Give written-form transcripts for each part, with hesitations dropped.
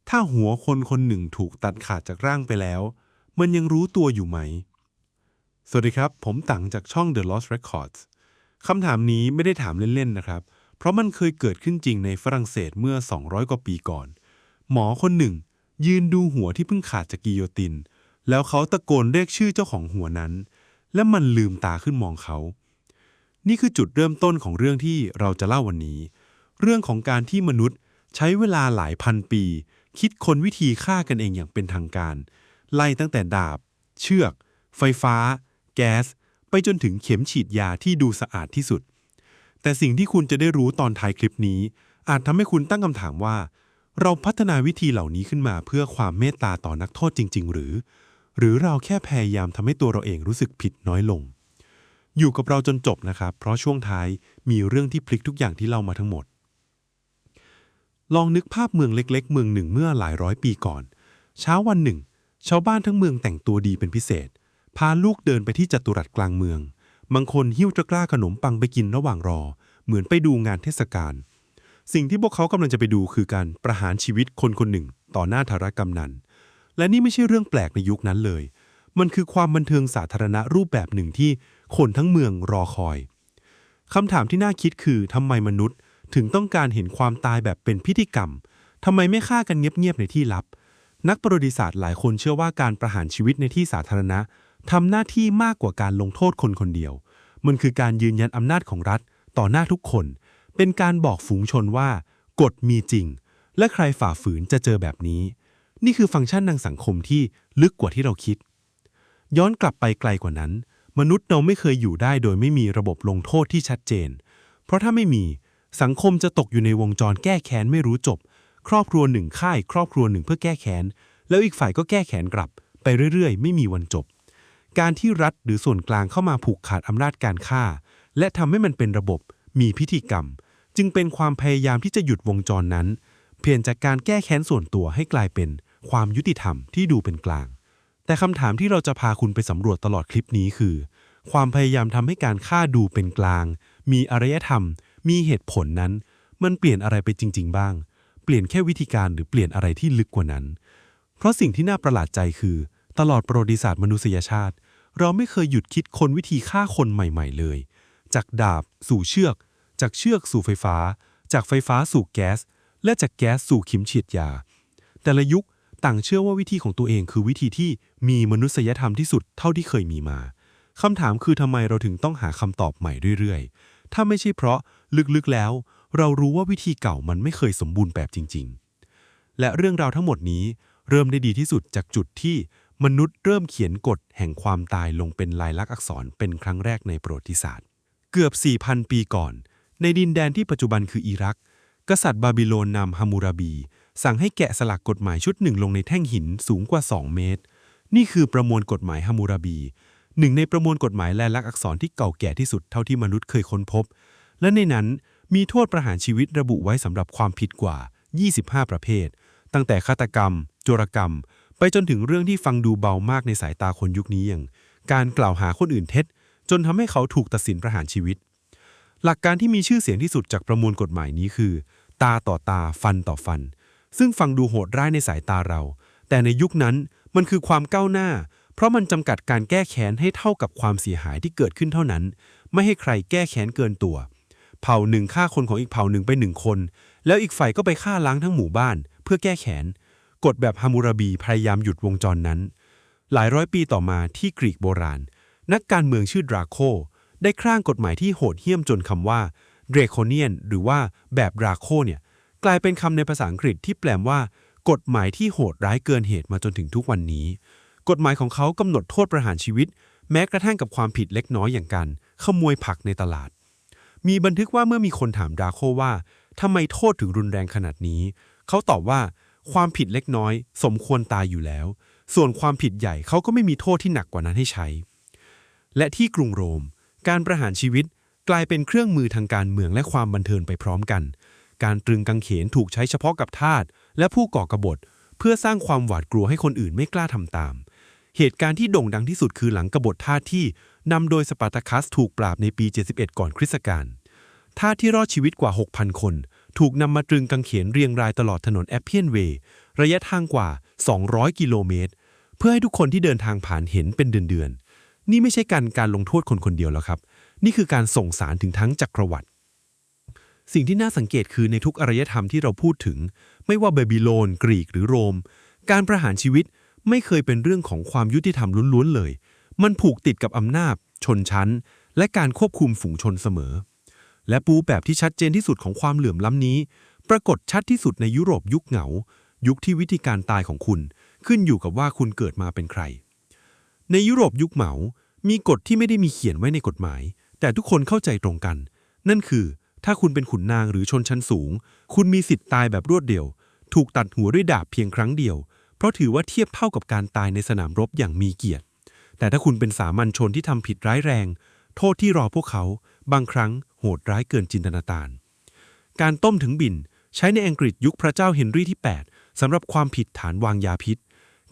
ถ้าหัวคนคนหนึ่งถูกตัดขาดจากร่างไปแล้วมันยังรู้ตัวอยู่ไหมสวัสดีครับผมตังจากช่อง The Lost Records คำถามนี้ไม่ได้ถามเล่นๆนะครับเพราะมันเคยเกิดขึ้นจริงในฝรั่งเศสเมื่อ200กว่าปีก่อนหมอคนหนึ่งยืนดูหัวที่เพิ่งขาดจากกิโยตินแล้วเขาตะโกนเรียกชื่อเจ้าของหัวนั้นและมันลืมตาขึ้นมองเขานี่คือจุดเริ่มต้นของเรื่องที่เราจะเล่าวันนี้เรื่องของการที่มนุษย์ใช้เวลาหลายพันปีคิดค้นวิธีฆ่ากันเองอย่างเป็นทางการไล่ตั้งแต่ดาบเชือกไฟฟ้าแก๊สไปจนถึงเข็มฉีดยาที่ดูสะอาดที่สุดแต่สิ่งที่คุณจะได้รู้ตอนท้ายคลิปนี้อาจทำให้คุณตั้งคำถามว่าเราพัฒนาวิธีเหล่านี้ขึ้นมาเพื่อความเมตตาต่อนักโทษจริงๆหรือเราแค่พยายามทำให้ตัวเราเองรู้สึกผิดน้อยลงอยู่กับเราจนจบนะครับเพราะช่วงท้ายมีเรื่องที่พลิกทุกอย่างที่เล่ามาทั้งหมดลองนึกภาพเมืองเล็กๆเมืองหนึ่งเมื่อหลายร้อยปีก่อนเช้าวันหนึ่งชาวบ้านทั้งเมืองแต่งตัวดีเป็นพิเศษพาลูกเดินไปที่จัตุรัสกลางเมืองบางคนหิ้วตะกร้าขนมปังไปกินระหว่างรอเหมือนไปดูงานเทศกาลสิ่งที่พวกเขากำลังจะไปดูคือการประหารชีวิตคนคนหนึ่งต่อหน้าธารกำนันและนี่ไม่ใช่เรื่องแปลกในยุคนั้นเลยมันคือความบันเทิงสาธารณะรูปแบบหนึ่งที่คนทั้งเมืองรอคอยคำถามที่น่าคิดคือทำไมมนุษย์ถึงต้องการเห็นความตายแบบเป็นพิธีกรรมทำไมไม่ฆ่ากันเงียบๆในที่ลับนักประวัติศาสตร์หลายคนเชื่อว่าการประหารชีวิตในที่สาธารณะทำหน้าที่มากกว่าการลงโทษคนคนเดียวมันคือการยืนยันอำนาจของรัฐต่อหน้าทุกคนเป็นการบอกฝูงชนว่ากฎมีจริงและใครฝ่าฝืนจะเจอแบบนี้นี่คือฟังก์ชันทางสังคมที่ลึกกว่าที่เราคิดย้อนกลับไปไกลกว่านั้นมนุษย์เราไม่เคยอยู่ได้โดยไม่มีระบบลงโทษที่ชัดเจนเพราะถ้าไม่มีสังคมจะตกอยู่ในวงจรแก้แค้นไม่รู้จบครอบครัวหนึ่งฆ่าอีกครอบครัวหนึ่งเพื่อแก้แค้นแล้วอีกฝ่ายก็แก้แค้นกลับไปเรื่อยๆไม่มีวันจบการที่รัฐหรือส่วนกลางเข้ามาผูกขาดอำนาจการฆ่าและทำให้มันเป็นระบบมีพิธีกรรมจึงเป็นความพยายามที่จะหยุดวงจรนั้นเปลี่ยนจากการแก้แค้นส่วนตัวให้กลายเป็นความยุติธรรมที่ดูเป็นกลางแต่คำถามที่เราจะพาคุณไปสำรวจตลอดคลิปนี้คือความพยายามทำให้การฆ่าดูเป็นกลางมีอารยธรรมมีเหตุผลนั้นมันเปลี่ยนอะไรไปจริงๆบ้างเปลี่ยนแค่วิธีการหรือเปลี่ยนอะไรที่ลึกกว่านั้นเพราะสิ่งที่น่าประหลาดใจคือตลอดประวัติศาสตร์มนุษยชาติเราไม่เคยหยุดคิดค้นวิธีฆ่าคนใหม่ๆเลยจากดาบสู่เชือกจากเชือกสู่ไฟฟ้าจากไฟฟ้าสู่แก๊สและจากแก๊สสู่เข็มฉีดยาแต่ละยุคต่างเชื่อว่าวิธีของตัวเองคือวิธีที่มีมนุษยธรรมที่สุดเท่าที่เคยมีมาคำถามคือทำไมเราถึงต้องหาคำตอบใหม่เรื่อยๆถ้าไม่ใช่เพราะลึกๆแล้วเรารู้ว่าวิธีเก่ามันไม่เคยสมบูรณ์แบบจริงๆและเรื่องราวทั้งหมดนี้เริ่มได้ดีที่สุดจากจุดที่มนุษย์เริ่มเขียนกฎแห่งความตายลงเป็นลายลักษณ์อักษรเป็นครั้งแรกในประวัติศาสตร์เกือบ 4,000 ปีก่อนในดินแดนที่ปัจจุบันคืออิรักกษัตริย์บาบิโลนนำฮัมมูราบีสั่งให้แกะสลักกฎหมายชุดหนึ่งลงในแท่งหินสูงกว่า2 เมตรนี่คือประมวลกฎหมายฮัมมูราบีหนึ่งในประมวลกฎหมายลายลักษณ์อักษรที่เก่าแก่ที่สุดเท่าที่มนุษย์เคยค้นพบและในนั้นมีโทษประหารชีวิตระบุไว้สำหรับความผิดกว่า25ประเภทตั้งแต่ฆาตกรรมโจรกรรมไปจนถึงเรื่องที่ฟังดูเบามากในสายตาคนยุคนี้อย่างการกล่าวหาคนอื่นเท็จจนทำให้เขาถูกตัดสินประหารชีวิตหลักการที่มีชื่อเสียงที่สุดจากประมวลกฎหมายนี้คือตาต่อตาฟันต่อฟันซึ่งฟังดูโหดร้ายในสายตาเราแต่ในยุคนั้นมันคือความก้าวหน้าเพราะมันจำกัดการแก้แค้นให้เท่ากับความเสียหายที่เกิดขึ้นเท่านั้นไม่ให้ใครแก้แค้นเกินตัวเผ่าหนึ่งฆ่าคนของอีกเผ่าหนึ่งไป1 คนแล้วอีกฝ่ายก็ไปฆ่าล้างทั้งหมู่บ้านเพื่อแก้แค้นกฎแบบฮัมมูราบีพยายามหยุดวงจรนั้นหลายร้อยปีต่อมาที่กรีกโบราณนักการเมืองชื่อดราโคได้คร่างกฎหมายที่โหดเหี้ยมจนคำว่าเดรโคเนียนหรือว่าแบบดราโคเนี่ยกลายเป็นคำในภาษาอังกฤษที่แปลว่ากฎหมายที่โหดร้ายเกินเหตุมาจนถึงทุกวันนี้กฎหมายของเขากำหนดโทษประหารชีวิตแม้กระทั่งกับความผิดเล็กน้อยอย่างการขโมยผักในตลาดมีบันทึกว่าเมื่อมีคนถามดราโคว่าทำไมโทษถึงรุนแรงขนาดนี้เขาตอบว่าความผิดเล็กน้อยสมควรตายอยู่แล้วส่วนความผิดใหญ่เขาก็ไม่มีโทษที่หนักกว่านั้นให้ใช้และที่กรุงโรมการประหารชีวิตกลายเป็นเครื่องมือทางการเมืองและความบันเทิงไปพร้อมกันการตรึงกางเขนถูกใช้เฉพาะกับทาสและผู้ก่อกบฏเพื่อสร้างความหวาดกลัวให้คนอื่นไม่กล้าทำตามเหตุการณ์ที่โด่งดังที่สุดคือหลังกบฏทาสที่นำโดยสปาร์ตาคัสถูกปราบในปี71ก่อนคริสตกาลทาสที่รอดชีวิตกว่า 6,000 คนถูกนำมาตรึงกางเขนเรียงรายตลอดถนนแอปเพียนเวย์ ระยะทางกว่า200กิโลเมตรเพื่อให้ทุกคนที่เดินทางผ่านเห็นเป็นเดือนๆนี่ไม่ใช่การลงโทษคนคนเดียวแล้วครับนี่คือการส่งสารถึงทั้งจักรวรรดิสิ่งที่น่าสังเกตคือในทุกอารยธรรมที่เราพูดถึงไม่ว่าบาบิโลนกรีกหรือโรมการประหารชีวิตไม่เคยเป็นเรื่องของความยุติธรรมล้วนๆเลยมันผูกติดกับอำนาจชนชั้นและการควบคุมฝูงชนเสมอและปูแบบที่ชัดเจนที่สุดของความเหลื่อมล้ำนี้ปรากฏชัดที่สุดในยุโรปยุคเหงายุคที่วิธีการตายของคุณขึ้นอยู่กับว่าคุณเกิดมาเป็นใครในยุโรปยุคเหมามีกฎที่ไม่ได้มีเขียนไว้ในกฎหมายแต่ทุกคนเข้าใจตรงกันนั่นคือถ้าคุณเป็นขุนนางหรือชนชั้นสูงคุณมีสิทธิ์ตายแบบรวดเดียวถูกตัดหัวด้วยดาบเพียงครั้งเดียวเพราะถือว่าเทียบเท่ากับการตายในสนามรบอย่างมีเกียรติแต่ถ้าคุณเป็นสามัญชนที่ทำผิดร้ายแรงโทษที่รอพวกเขาบางครั้งโหดร้ายเกินจินตนาการการต้มถึงบิ่นใช้ในอังกฤษยุคพระเจ้าเฮนรี่ที่8สำหรับความผิดฐานวางยาพิษ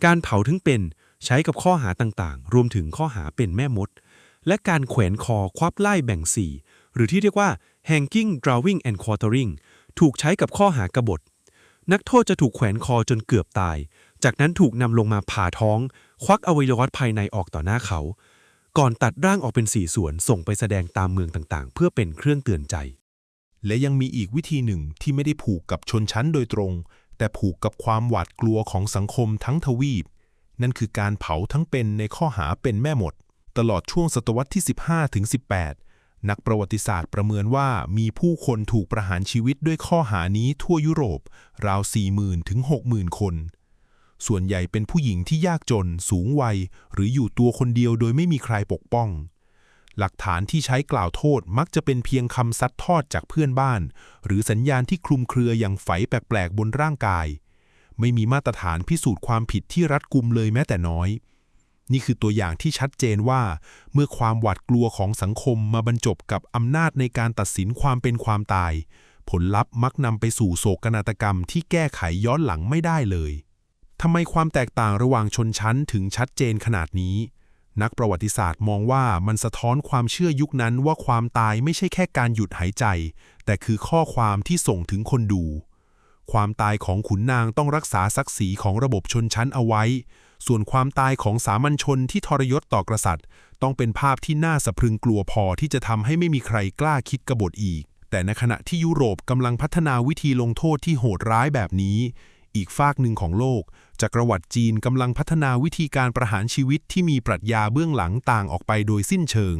การเผาถึงเป็นใช้กับข้อหาต่างๆรวมถึงข้อหาเป็นแม่มดและการแขวนคอควับไล่แบ่งสี่หรือที่เรียกว่า hanging drawing and quartering ถูกใช้กับข้อหากบฏนักโทษจะถูกแขวนคอจนเกือบตายจากนั้นถูกนำลงมาผ่าท้องควักอวัยวะภายในออกต่อหน้าเขาก่อนตัดร่างออกเป็น4ส่วนส่งไปแสดงตามเมืองต่างๆเพื่อเป็นเครื่องเตือนใจและยังมีอีกวิธีหนึ่งที่ไม่ได้ผูกกับชนชั้นโดยตรงแต่ผูกกับความหวาดกลัวของสังคมทั้งทวีปนั่นคือการเผาทั้งเป็นในข้อหาเป็นแม่มดตลอดช่วงศตวรรษที่15ถึง18นักประวัติศาสตร์ประเมินว่ามีผู้คนถูกประหารชีวิตด้วยข้อหานี้ทั่วยุโรปราว 40,000 ถึง 60,000 คนส่วนใหญ่เป็นผู้หญิงที่ยากจนสูงวัยหรืออยู่ตัวคนเดียวโดยไม่มีใครปกป้องหลักฐานที่ใช้กล่าวโทษมักจะเป็นเพียงคำซัดทอดจากเพื่อนบ้านหรือสัญญาณที่คลุมเครืออย่างไฝแปลกๆบนร่างกายไม่มีมาตรฐานพิสูจน์ความผิดที่รัดกุมเลยแม้แต่น้อยนี่คือตัวอย่างที่ชัดเจนว่าเมื่อความหวาดกลัวของสังคมมาบรรจบกับอำนาจในการตัดสินความเป็นความตายผลลัพธ์มักนำไปสู่โศกนาฏกรรมที่แก้ไขย้อนหลังไม่ได้เลยทำไมความแตกต่างระหว่างชนชั้นถึงชัดเจนขนาดนี้นักประวัติศาสตร์มองว่ามันสะท้อนความเชื่อยุคนั้นว่าความตายไม่ใช่แค่การหยุดหายใจแต่คือข้อความที่ส่งถึงคนดูความตายของขุนนางต้องรักษาศักดิ์ศรีของระบบชนชั้นเอาไว้ส่วนความตายของสามัญชนที่ทรยศต่อกษัตริย์ต้องเป็นภาพที่น่าสะพรึงกลัวพอที่จะทำให้ไม่มีใครกล้าคิดกบฏอีกแต่ในขณะที่ยุโรปกำลังพัฒนาวิธีลงโทษที่โหดร้ายแบบนี้อีกฟากหนึ่งของโลกจักรวรรดิจีนกำลังพัฒนาวิธีการประหารชีวิตที่มีปรัชญาเบื้องหลังต่างออกไปโดยสิ้นเชิง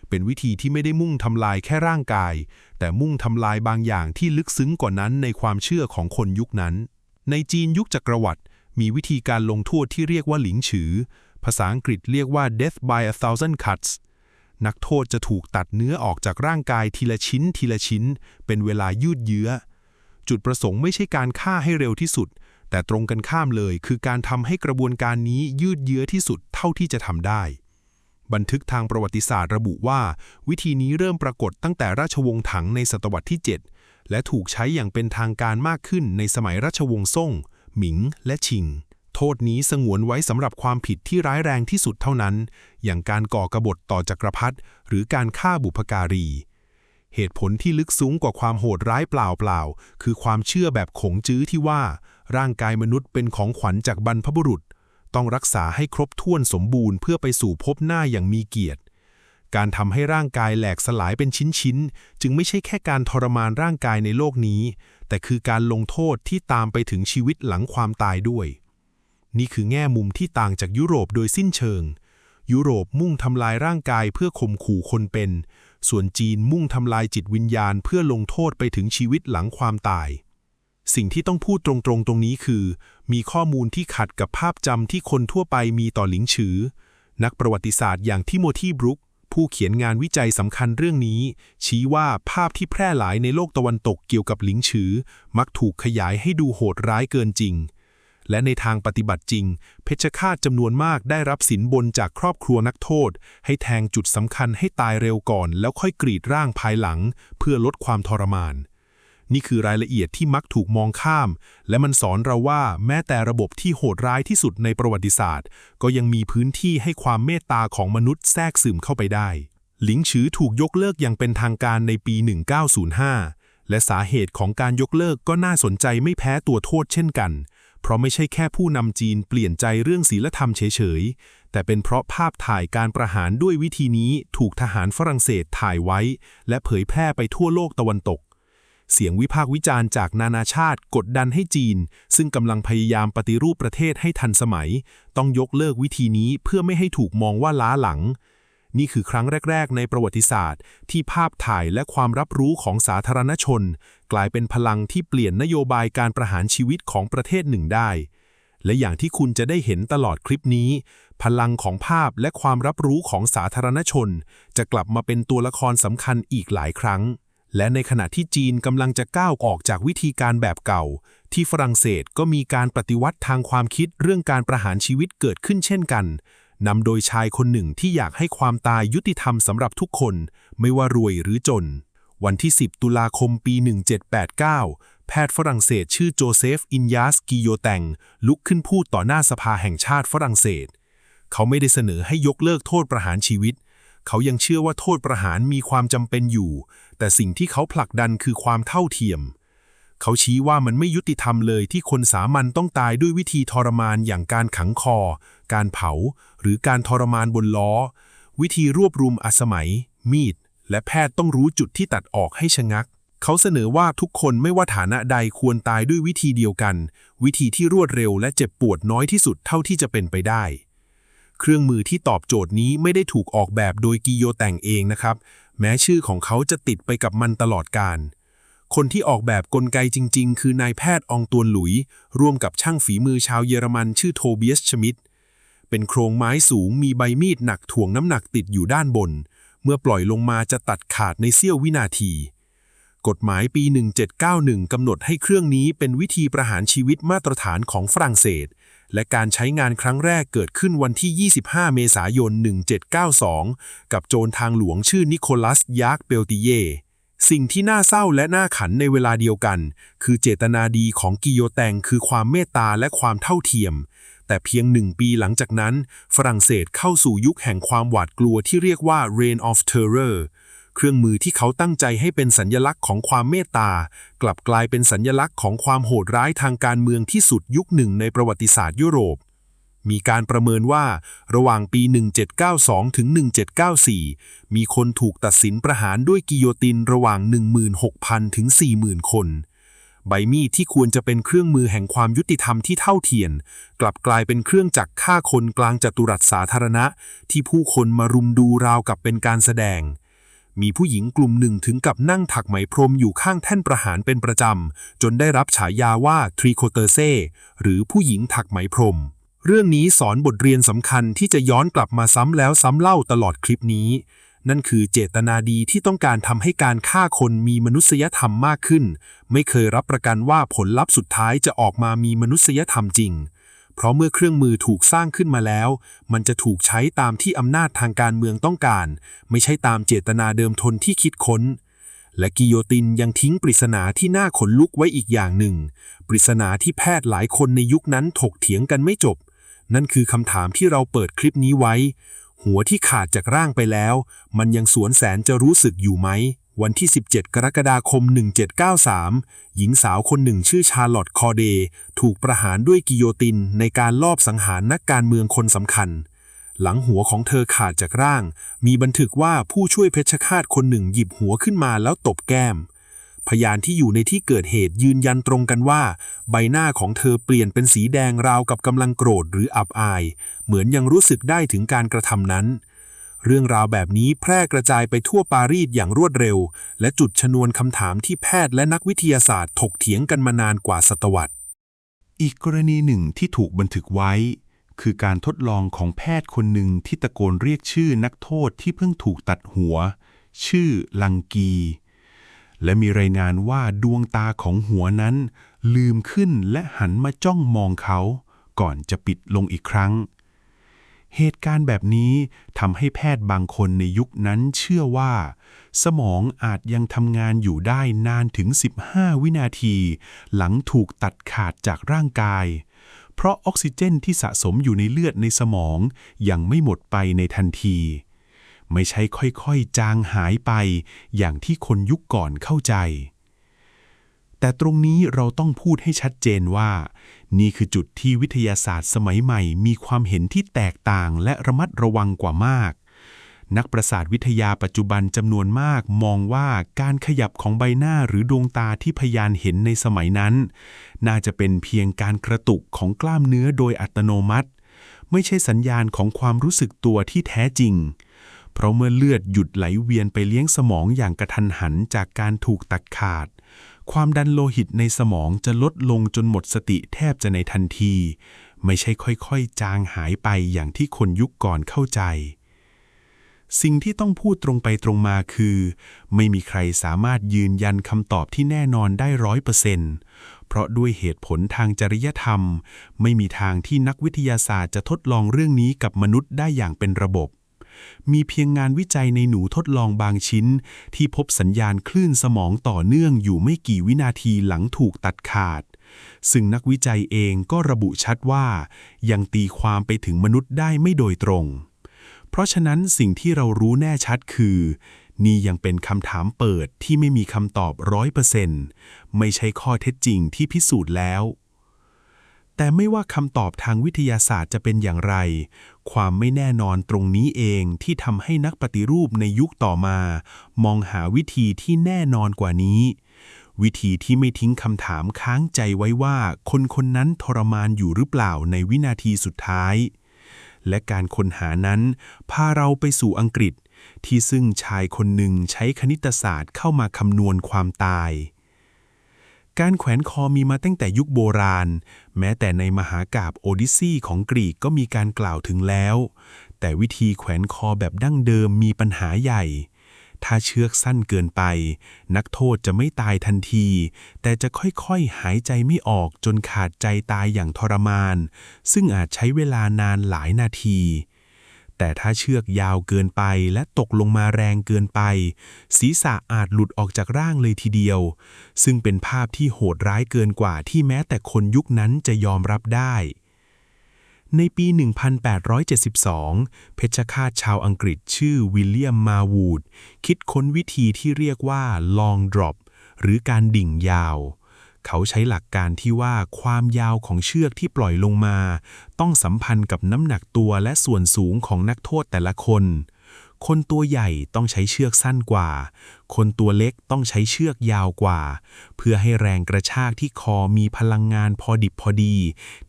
เป็นวิธีที่ไม่ได้มุ่งทำลายแค่ร่างกายแต่มุ่งทำลายบางอย่างที่ลึกซึ้งกว่านั้นในความเชื่อของคนยุคนั้นในจีนยุคจักรวรรดิมีวิธีการลงโทษที่เรียกว่าหลิงฉือภาษาอังกฤษเรียกว่า death by a thousand cuts นักโทษจะถูกตัดเนื้อออกจากร่างกายทีละชิ้นทีละชิ้นเป็นเวลายืดเยื้อจุดประสงค์ไม่ใช่การฆ่าให้เร็วที่สุดแต่ตรงกันข้ามเลยคือการทำให้กระบวนการนี้ยืดเยื้อที่สุดเท่าที่จะทำได้บันทึกทางประวัติศาสตร์ระบุว่าวิธีนี้เริ่มปรากฏตั้งแต่ราชวงศ์ถังในศตวรรษที่7และถูกใช้อย่างเป็นทางการมากขึ้นในสมัยราชวงศ์ซ่งหมิงและชิงโทษนี้สงวนไว้สำหรับความผิดที่ร้ายแรงที่สุดเท่านั้นอย่างการก่อกบฏต่อจักรพรรดิหรือการฆ่าบุพการีเหตุผลที่ลึกซึ้งกว่าความโหดร้ายเปล่าๆคือความเชื่อแบบขงจื้อที่ว่าร่างกายมนุษย์เป็นของขวัญจากบรรพบุรุษต้องรักษาให้ครบถ้วนสมบูรณ์เพื่อไปสู่ภพหน้าอย่างมีเกียรติการทำให้ร่างกายแหลกสลายเป็นชิ้นๆจึงไม่ใช่แค่การทรมานร่างกายในโลกนี้แต่คือการลงโทษที่ตามไปถึงชีวิตหลังความตายด้วยนี่คือแง่มุมที่ต่างจากยุโรปโดยสิ้นเชิงยุโรปมุ่งทำลายร่างกายเพื่อข่มขู่คนเป็นส่วนจีนมุ่งทำลายจิตวิญญาณเพื่อลงโทษไปถึงชีวิตหลังความตายสิ่งที่ต้องพูดตรงๆตรงนี้คือมีข้อมูลที่ขัดกับภาพจำที่คนทั่วไปมีต่อหลิงฉือนักประวัติศาสตร์อย่างทิโมธีบรุกผู้เขียนงานวิจัยสำคัญเรื่องนี้ชี้ว่าภาพที่แพร่หลายในโลกตะวันตกเกี่ยวกับหลิงฉือมักถูกขยายให้ดูโหดร้ายเกินจริงและในทางปฏิบัติจริงเพชฌฆาตจำนวนมากได้รับสินบนจากครอบครัวนักโทษให้แทงจุดสำคัญให้ตายเร็วก่อนแล้วค่อยกรีดร่างภายหลังเพื่อลดความทรมานนี่คือรายละเอียดที่มักถูกมองข้ามและมันสอนเราว่าแม้แต่ระบบที่โหดร้ายที่สุดในประวัติศาสตร์ก็ยังมีพื้นที่ให้ความเมตตาของมนุษย์แทรกซึมเข้าไปได้หลิงฉือถูกยกเลิกอย่างเป็นทางการในปี 1905และสาเหตุของการยกเลิกก็น่าสนใจไม่แพ้ตัวโทษเช่นกัน เพราะไม่ใช่แค่ผู้นำจีนเปลี่ยนใจเรื่องศีลธรรมเฉยๆแต่เป็นเพราะภาพถ่ายการประหารด้วยวิธีนี้ถูกทหารฝรั่งเศสถ่ายไว้และเผยแพร่ไปทั่วโลกตะวันตกเสียงวิพากษ์วิจารณ์จากนานาชาติกดดันให้จีนซึ่งกำลังพยายามปฏิรูปประเทศให้ทันสมัยต้องยกเลิกวิธีนี้เพื่อไม่ให้ถูกมองว่าล้าหลังนี่คือครั้งแรกๆในประวัติศาสตร์ที่ภาพถ่ายและความรับรู้ของสาธารณชนกลายเป็นพลังที่เปลี่ยนนโยบายการประหารชีวิตของประเทศหนึ่งได้และอย่างที่คุณจะได้เห็นตลอดคลิปนี้พลังของภาพและความรับรู้ของสาธารณชนจะกลับมาเป็นตัวละครสำคัญอีกหลายครั้งและในขณะที่จีนกำลังจะก้าวออกจากวิธีการแบบเก่าที่ฝรั่งเศสก็มีการปฏิวัติทางความคิดเรื่องการประหารชีวิตเกิดขึ้นเช่นกันนำโดยชายคนหนึ่งที่อยากให้ความตายยุติธรรมสำหรับทุกคนไม่ว่ารวยหรือจนวันที่ 10 ตุลาคม ปี 1789 แพทย์ฝรั่งเศสชื่อโจเซฟ อินยาส กิโยแตงลุกขึ้นพูดต่อหน้าสภาแห่งชาติฝรั่งเศสเขาไม่ได้เสนอให้ยกเลิกโทษประหารชีวิตเขายังเชื่อว่าโทษประหารมีความจำเป็นอยู่แต่สิ่งที่เขาผลักดันคือความเท่าเทียมเขาชี้ว่ามันไม่ยุติธรรมเลยที่คนสามัญต้องตายด้วยวิธีทรมานอย่างการขังคอการเผาหรือการทรมานบนล้อวิธีรวบรวมอสมัยมีดและแพทย์ต้องรู้จุดที่ตัดออกให้ชะงักเขาเสนอว่าทุกคนไม่ว่าฐานะใดควรตายด้วยวิธีเดียวกันวิธีที่รวดเร็วและเจ็บปวดน้อยที่สุดเท่าที่จะเป็นไปได้เครื่องมือที่ตอบโจทย์นี้ไม่ได้ถูกออกแบบโดยกิโยแต่งเองนะครับแม้ชื่อของเขาจะติดไปกับมันตลอดกาลคนที่ออกแบบกลไกจริงๆคือนายแพทย์อองตวนหลุยร่วมกับช่างฝีมือชาวเยอรมันชื่อโทเบียส ชมิดเป็นโครงไม้สูงมีใบมีดหนักถ่วงน้ำหนักติดอยู่ด้านบนเมื่อปล่อยลงมาจะตัดขาดในเสี้ยววินาทีกฎหมายปี 1791 กำหนดให้เครื่องนี้เป็นวิธีประหารชีวิตมาตรฐานของฝรั่งเศสและการใช้งานครั้งแรกเกิดขึ้นวันที่ 25 เมษายน 1792 กับโจรทางหลวงชื่อนิโคลัส ยาร์ก เบลติเย่สิ่งที่น่าเศร้าและน่าขันในเวลาเดียวกันคือเจตนาดีของกิโยแตงคือความเมตตาและความเท่าเทียมแต่เพียง1 ปีหลังจากนั้นฝรั่งเศสเข้าสู่ยุคแห่งความหวาดกลัวที่เรียกว่า Reign of Terror เครื่องมือที่เขาตั้งใจให้เป็นสัญลักษณ์ของความเมตตากลับกลายเป็นสัญลักษณ์ของความโหดร้ายทางการเมืองที่สุดยุคหนึ่งในประวัติศาสตร์ยุโรปมีการประเมินว่าระหว่างปี 1792 ถึง 1794 มีคนถูกตัดสินประหารด้วยกิโยตินระหว่าง 16,000 ถึง 40,000 คนใบมีดที่ควรจะเป็นเครื่องมือแห่งความยุติธรรมที่เท่าเทียมกลับกลายเป็นเครื่องจักรฆ่าคนกลางจัตุรัสสาธารณะที่ผู้คนมารุมดูราวกับเป็นการแสดงมีผู้หญิงกลุ่มหนึ่งถึงกับนั่งถักไหมพรมอยู่ข้างแท่นประหารเป็นประจำจนได้รับฉายาว่าทริโคเตอร์เซ่หรือผู้หญิงถักไหมพรมเรื่องนี้สอนบทเรียนสำคัญที่จะย้อนกลับมาซ้ำแล้วซ้ำเล่าตลอดคลิปนี้นั่นคือเจตนาดีที่ต้องการทำให้การฆ่าคนมีมนุษยธรรมมากขึ้นไม่เคยรับประกันว่าผลลัพธ์สุดท้ายจะออกมามีมนุษยธรรมจริงเพราะเมื่อเครื่องมือถูกสร้างขึ้นมาแล้วมันจะถูกใช้ตามที่อำนาจทางการเมืองต้องการไม่ใช่ตามเจตนาเดิมทนที่คิดค้นและกิโยตินยังทิ้งปริศนาที่น่าขนลุกไว้อีกอย่างหนึ่งปริศนาที่แพทย์หลายคนในยุคนั้นถกเถียงกันไม่จบนั่นคือคำถามที่เราเปิดคลิปนี้ไว้หัวที่ขาดจากร่างไปแล้วมันยังสวนแสนจะรู้สึกอยู่ไหมวันที่ 17 กรกฎาคม 1793 หญิงสาวคนหนึ่งชื่อชาร์ลอตต์ คอร์เดย์ถูกประหารด้วยกิโยตินในการลอบสังหารนักการเมืองคนสำคัญหลังหัวของเธอขาดจากร่างมีบันทึกว่าผู้ช่วยเพชฌฆาตคนหนึ่งหยิบหัวขึ้นมาแล้วตบแก้มพยานที่อยู่ในที่เกิดเหตุยืนยันตรงกันว่าใบหน้าของเธอเปลี่ยนเป็นสีแดงราวกับกำลังโกรธหรืออับอายเหมือนยังรู้สึกได้ถึงการกระทำนั้นเรื่องราวแบบนี้แพร่กระจายไปทั่วปารีสอย่างรวดเร็วและจุดชนวนคำถามที่แพทย์และนักวิทยาศาสตร์ถกเถียงกันมานานกว่าศตวรรษอีกกรณีหนึ่งที่ถูกบันทึกไว้คือการทดลองของแพทย์คนหนึ่งที่ตะโกนเรียกชื่อนักโทษที่เพิ่งถูกตัดหัวชื่อลังกีและมีรายงานว่าดวงตาของหัวนั้นลืมขึ้นและหันมาจ้องมองเขาก่อนจะปิดลงอีกครั้งเหตุการณ์แบบนี้ทำให้แพทย์บางคนในยุคนั้นเชื่อว่าสมองอาจยังทำงานอยู่ได้นานถึง 15 วินาทีหลังถูกตัดขาดจากร่างกายเพราะออกซิเจนที่สะสมอยู่ในเลือดในสมองยังไม่หมดไปในทันทีไม่ใช่ค่อยๆจางหายไปอย่างที่คนยุคก่อนเข้าใจ แต่ตรงนี้เราต้องพูดให้ชัดเจนว่านี่คือจุดที่วิทยาศาสตร์สมัยใหม่มีความเห็นที่แตกต่างและระมัดระวังกว่ามากนักประสาทวิทยาปัจจุบันจำนวนมากมองว่าการขยับของใบหน้าหรือดวงตาที่พยานเห็นในสมัยนั้นน่าจะเป็นเพียงการกระตุกของกล้ามเนื้อโดยอัตโนมัติไม่ใช่สัญญาณของความรู้สึกตัวที่แท้จริงเพราะเมื่อเลือดหยุดไหลเวียนไปเลี้ยงสมองอย่างกระทันหันจากการถูกตัดขาดความดันโลหิตในสมองจะลดลงจนหมดสติแทบจะในทันทีไม่ใช่ค่อยๆจางหายไปอย่างที่คนยุคก่อนเข้าใจสิ่งที่ต้องพูดตรงไปตรงมาคือไม่มีใครสามารถยืนยันคำตอบที่แน่นอนได้100%เพราะด้วยเหตุผลทางจริยธรรมไม่มีทางที่นักวิทยาศาสตร์จะทดลองเรื่องนี้กับมนุษย์ได้อย่างเป็นระบบมีเพียงงานวิจัยในหนูทดลองบางชิ้นที่พบสัญญาณคลื่นสมองต่อเนื่องอยู่ไม่กี่วินาทีหลังถูกตัดขาดซึ่งนักวิจัยเองก็ระบุชัดว่ายังตีความไปถึงมนุษย์ได้ไม่โดยตรงเพราะฉะนั้นสิ่งที่เรารู้แน่ชัดคือนี่ยังเป็นคำถามเปิดที่ไม่มีคำตอบ100%ไม่ใช่ข้อเท็จจริงที่พิสูจน์แล้วแต่ไม่ว่าคำตอบทางวิทยาศาสตร์จะเป็นอย่างไรความไม่แน่นอนตรงนี้เองที่ทำให้นักปฏิรูปในยุคต่อมามองหาวิธีที่แน่นอนกว่านี้วิธีที่ไม่ทิ้งคำถามค้างใจไว้ว่าคนคนนั้นทรมานอยู่หรือเปล่าในวินาทีสุดท้ายและการค้นหานั้นพาเราไปสู่อังกฤษที่ซึ่งชายคนหนึ่งใช้คณิตศาสตร์เข้ามาคำนวณความตายการแขวนคอมีมาตั้งแต่ยุคโบราณแม้แต่ในมหากาพย์โอดิสซีของกรีกก็มีการกล่าวถึงแล้วแต่วิธีแขวนคอแบบดั้งเดิมมีปัญหาใหญ่ถ้าเชือกสั้นเกินไปนักโทษจะไม่ตายทันทีแต่จะค่อยๆหายใจไม่ออกจนขาดใจตายอย่างทรมานซึ่งอาจใช้เวลานานหลายนาทีแต่ถ้าเชือกยาวเกินไปและตกลงมาแรงเกินไปศีรษะอาจหลุดออกจากร่างเลยทีเดียวซึ่งเป็นภาพที่โหดร้ายเกินกว่าที่แม้แต่คนยุคนั้นจะยอมรับได้ในปี 1872 เพชฌฆาตชาวอังกฤษชื่อวิลเลียม มาวูดคิดค้นวิธีที่เรียกว่า long drop หรือการดิ่งยาวเขาใช้หลักการที่ว่าความยาวของเชือกที่ปล่อยลงมาต้องสัมพันธ์กับน้ำหนักตัวและส่วนสูงของนักโทษแต่ละคนคนตัวใหญ่ต้องใช้เชือกสั้นกว่าคนตัวเล็กต้องใช้เชือกยาวกว่าเพื่อให้แรงกระชากที่คอมีพลังงานพอดิบพอดี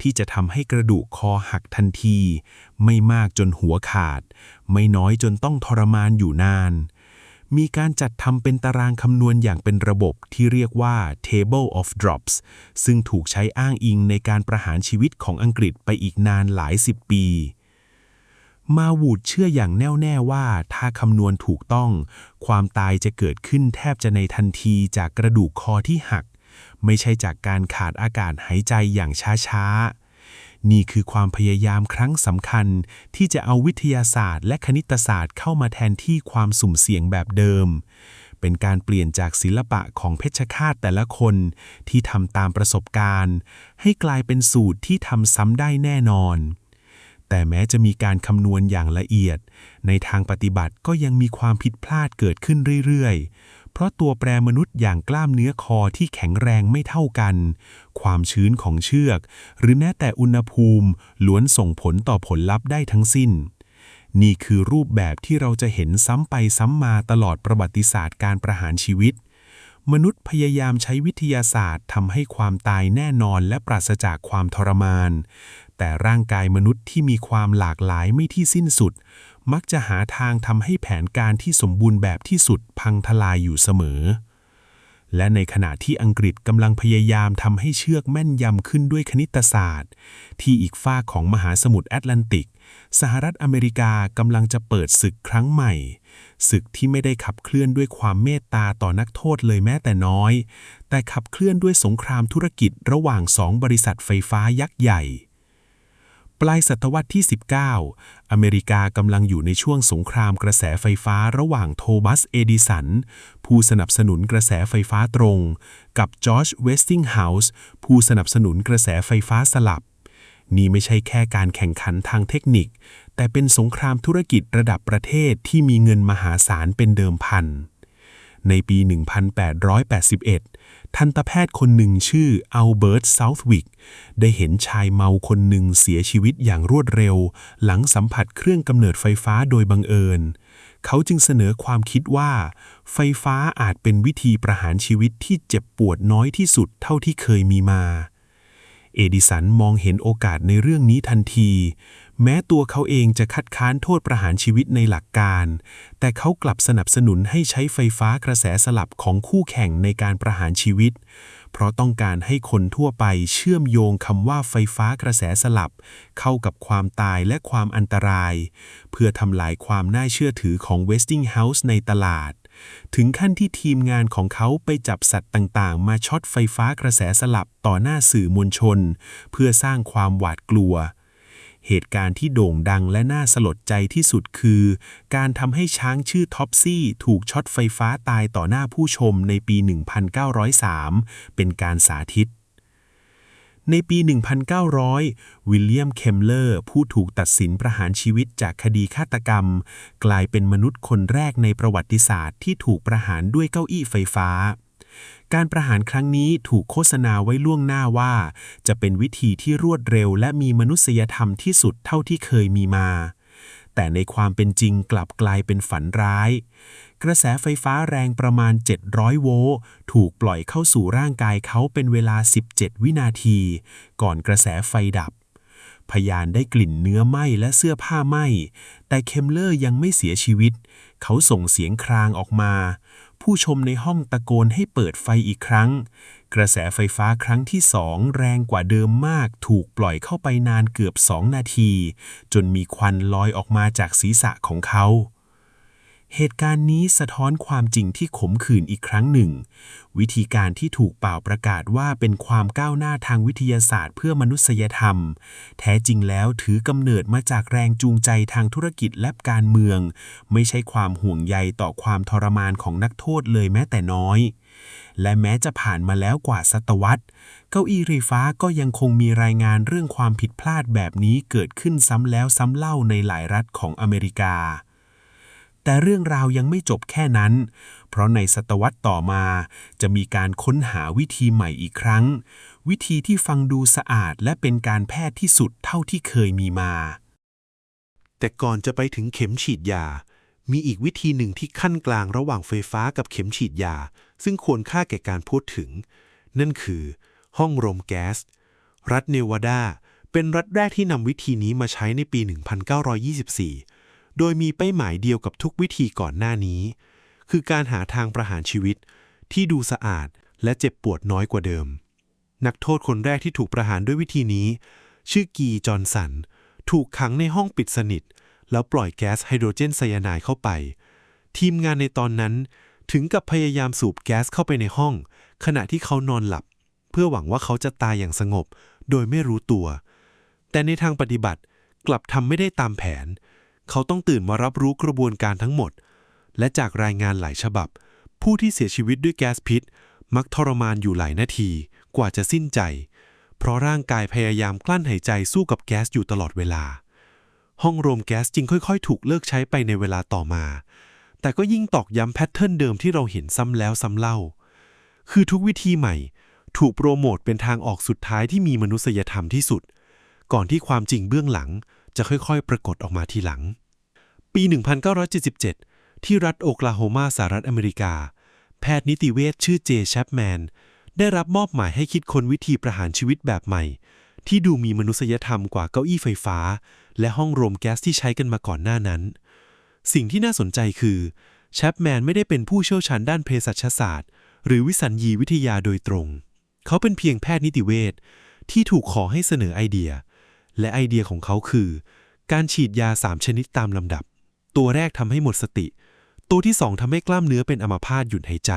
ที่จะทำให้กระดูกคอหักทันทีไม่มากจนหัวขาดไม่น้อยจนต้องทรมานอยู่นานมีการจัดทำเป็นตารางคำนวณอย่างเป็นระบบที่เรียกว่า Table of Drops ซึ่งถูกใช้อ้างอิงในการประหารชีวิตของอังกฤษไปอีกนานหลายสิบปีมาวูดเชื่ออย่างแน่วแน่ว่าถ้าคำนวณถูกต้องความตายจะเกิดขึ้นแทบจะในทันทีจากกระดูกคอที่หักไม่ใช่จากการขาดอากาศหายใจอย่างช้าๆนี่คือความพยายามครั้งสำคัญที่จะเอาวิทยาศาสตร์และคณิตศาสตร์เข้ามาแทนที่ความสุ่มเสี่ยงแบบเดิมเป็นการเปลี่ยนจากศิลปะของเพชฌฆาตแต่ละคนที่ทำตามประสบการณ์ให้กลายเป็นสูตรที่ทำซ้ำได้แน่นอนแต่แม้จะมีการคำนวณอย่างละเอียดในทางปฏิบัติก็ยังมีความผิดพลาดเกิดขึ้นเรื่อยๆเพราะตัวแปรมนุษย์อย่างกล้ามเนื้อคอที่แข็งแรงไม่เท่ากันความชื้นของเชือกหรือแม้แต่อุณหภูมิล้วนส่งผลต่อผลลัพธ์ได้ทั้งสิ้นนี่คือรูปแบบที่เราจะเห็นซ้ำไปซ้ำมาตลอดประวัติศาสตร์การประหารชีวิตมนุษย์พยายามใช้วิทยาศาสตร์ทำให้ความตายแน่นอนและปราศจากความทรมานแต่ร่างกายมนุษย์ที่มีความหลากหลายไม่ที่สิ้นสุดมักจะหาทางทำให้แผนการที่สมบูรณ์แบบที่สุดพังทลายอยู่เสมอและในขณะที่อังกฤษกำลังพยายามทำให้เชือกแม่นยำขึ้นด้วยคณิตศาสตร์ที่อีกฝากของมหาสมุทรแอตแลนติกสหรัฐอเมริกากำลังจะเปิดศึกครั้งใหม่ศึกที่ไม่ได้ขับเคลื่อนด้วยความเมตตาต่อนักโทษเลยแม้แต่น้อยแต่ขับเคลื่อนด้วยสงครามธุรกิจระหว่าง2 บริษัทไฟฟ้ายักษ์ใหญ่ปลายศตวรรษที่ 19 อเมริกากำลังอยู่ในช่วงสงครามกระแสไฟฟ้าระหว่างโทมัส เอดิสันผู้สนับสนุนกระแสไฟฟ้าตรงกับจอร์จ เวสติงเฮาส์ผู้สนับสนุนกระแสไฟฟ้าสลับนี่ไม่ใช่แค่การแข่งขันทางเทคนิคแต่เป็นสงครามธุรกิจระดับประเทศที่มีเงินมหาศาลเป็นเดิมพัน ในปี 1881 ทันตแพทย์คนหนึ่งชื่ออัลเบิร์ต เซาท์วิกได้เห็นชายเมาคนหนึ่งเสียชีวิตอย่างรวดเร็วหลังสัมผัสเครื่องกำเนิดไฟฟ้าโดยบังเอิญเขาจึงเสนอความคิดว่าไฟฟ้าอาจเป็นวิธีประหารชีวิตที่เจ็บปวดน้อยที่สุดเท่าที่เคยมีมาเอดิสันมองเห็นโอกาสในเรื่องนี้ทันทีแม้ตัวเขาเองจะคัดค้านโทษประหารชีวิตในหลักการแต่เขากลับสนับสนุนให้ใช้ไฟฟ้ากระแสสลับของคู่แข่งในการประหารชีวิตเพราะต้องการให้คนทั่วไปเชื่อมโยงคำว่าไฟฟ้ากระแสสลับเข้ากับความตายและความอันตรายเพื่อทำลายความน่าเชื่อถือของ Westinghouse ในตลาดถึงขั้นที่ทีมงานของเขาไปจับสัตว์ต่างๆมาช็อตไฟฟ้ากระแสสลับต่อหน้าสื่อมวลชนเพื่อสร้างความหวาดกลัวเหตุการณ์ที่โด่งดังและน่าสลดใจที่สุดคือการทำให้ช้างชื่อท็อปซี่ถูกช็อตไฟฟ้าตายต่อหน้าผู้ชมในปี 1903 เป็นการสาธิตในปี 1900 วิลเลียม เคมเลอร์ผู้ถูกตัดสินประหารชีวิตจากคดีฆาตกรรมกลายเป็นมนุษย์คนแรกในประวัติศาสตร์ที่ถูกประหารด้วยเก้าอี้ไฟฟ้าการประหารครั้งนี้ถูกโฆษณาไว้ล่วงหน้าว่าจะเป็นวิธีที่รวดเร็วและมีมนุษยธรรมที่สุดเท่าที่เคยมีมาแต่ในความเป็นจริงกลับกลายเป็นฝันร้ายกระแสไฟฟ้าแรงประมาณ700โวลต์ถูกปล่อยเข้าสู่ร่างกายเขาเป็นเวลา17วินาทีก่อนกระแสไฟดับพยานได้กลิ่นเนื้อไหม้และเสื้อผ้าไหม้แต่เคมเลอร์ยังไม่เสียชีวิตเขาส่งเสียงครางออกมาผู้ชมในห้องตะโกนให้เปิดไฟอีกครั้งกระแสไฟฟ้าครั้งที่2แรงกว่าเดิมมากถูกปล่อยเข้าไปนานเกือบ2 นาทีจนมีควันลอยออกมาจากศีรษะของเขาเหตุการณ์นี้สะท้อนความจริงที่ขมขื่นอีกครั้งหนึ่งวิธีการที่ถูกเป่าประกาศว่าเป็นความก้าวหน้าทางวิทยาศาสตร์เพื่อมนุษยธรรมแท้จริงแล้วถือกำเนิดมาจากแรงจูงใจทางธุรกิจและการเมืองไม่ใช่ความห่วงใยต่อความทรมานของนักโทษเลยแม้แต่น้อยและแม้จะผ่านมาแล้วกว่าศตวรรษเก้าอี้ไฟฟ้าก็ยังคงมีรายงานเรื่องความผิดพลาดแบบนี้เกิดขึ้นซ้ำแล้วซ้ำเล่าในหลายรัฐของอเมริกาแต่เรื่องราวยังไม่จบแค่นั้นเพราะในศตวรรษต่อมาจะมีการค้นหาวิธีใหม่อีกครั้งวิธีที่ฟังดูสะอาดและเป็นการแพทย์ที่สุดเท่าที่เคยมีมาแต่ก่อนจะไปถึงเข็มฉีดยามีอีกวิธีหนึ่งที่ขั้นกลางระหว่างไฟฟ้ากับเข็มฉีดยาซึ่งควรค่าแก่การพูดถึงนั่นคือห้องรมแก๊สรัฐเนวาดาเป็นรัฐแรกที่นำวิธีนี้มาใช้ในปี 1924 โดยมีเป้าหมายเดียวกับทุกวิธีก่อนหน้านี้คือการหาทางประหารชีวิตที่ดูสะอาดและเจ็บปวดน้อยกว่าเดิมนักโทษคนแรกที่ถูกประหารด้วยวิธีนี้ชื่อกีจอห์นสันถูกขังในห้องปิดสนิทแล้วปล่อยแก๊สไฮโดรเจนไซยาไนด์เข้าไปทีมงานในตอนนั้นถึงกับพยายามสูบแก๊สเข้าไปในห้องขณะที่เขานอนหลับเพื่อหวังว่าเขาจะตายอย่างสงบโดยไม่รู้ตัวแต่ในทางปฏิบัติกลับทำไม่ได้ตามแผนเขาต้องตื่นมารับรู้กระบวนการทั้งหมดและจากรายงานหลายฉบับผู้ที่เสียชีวิตด้วยแก๊สพิษมักทรมานอยู่หลายนาทีกว่าจะสิ้นใจเพราะร่างกายพยายามกลั้นหายใจสู้กับแก๊สอยู่ตลอดเวลาห้องรวมแก๊สจึงค่อยๆถูกเลิกใช้ไปในเวลาต่อมาแต่ก็ยิ่งตอกย้ำแพทเทิร์นเดิมที่เราเห็นซ้ำแล้วซ้ำเล่าคือทุกวิธีใหม่ถูกโปรโมทเป็นทางออกสุดท้ายที่มีมนุษยธรรมที่สุดก่อนที่ความจริงเบื้องหลังจะค่อยๆปรากฏออกมาทีหลังปี 1977 ที่รัฐโอคลาโฮมาสหรัฐอเมริกาแพทย์นิติเวชชื่อเจแชปแมนได้รับมอบหมายให้คิดค้นวิธีประหารชีวิตแบบใหม่ที่ดูมีมนุษยธรรมกว่าเก้าอี้ไฟฟ้าและห้องรมแก๊สที่ใช้กันมาก่อนหน้านั้นสิ่งที่น่าสนใจคือแชปแมนไม่ได้เป็นผู้เชี่ยวชาญด้านเภสัชศาสตร์หรือวิสัญญีวิทยาโดยตรงเขาเป็นเพียงแพทย์นิติเวชที่ถูกขอให้เสนอไอเดียและไอเดียของเขาคือการฉีดยา3ชนิดตามลำดับตัวแรกทำให้หมดสติตัวที่2ทำให้กล้ามเนื้อเป็นอัมพาตหยุดหายใจ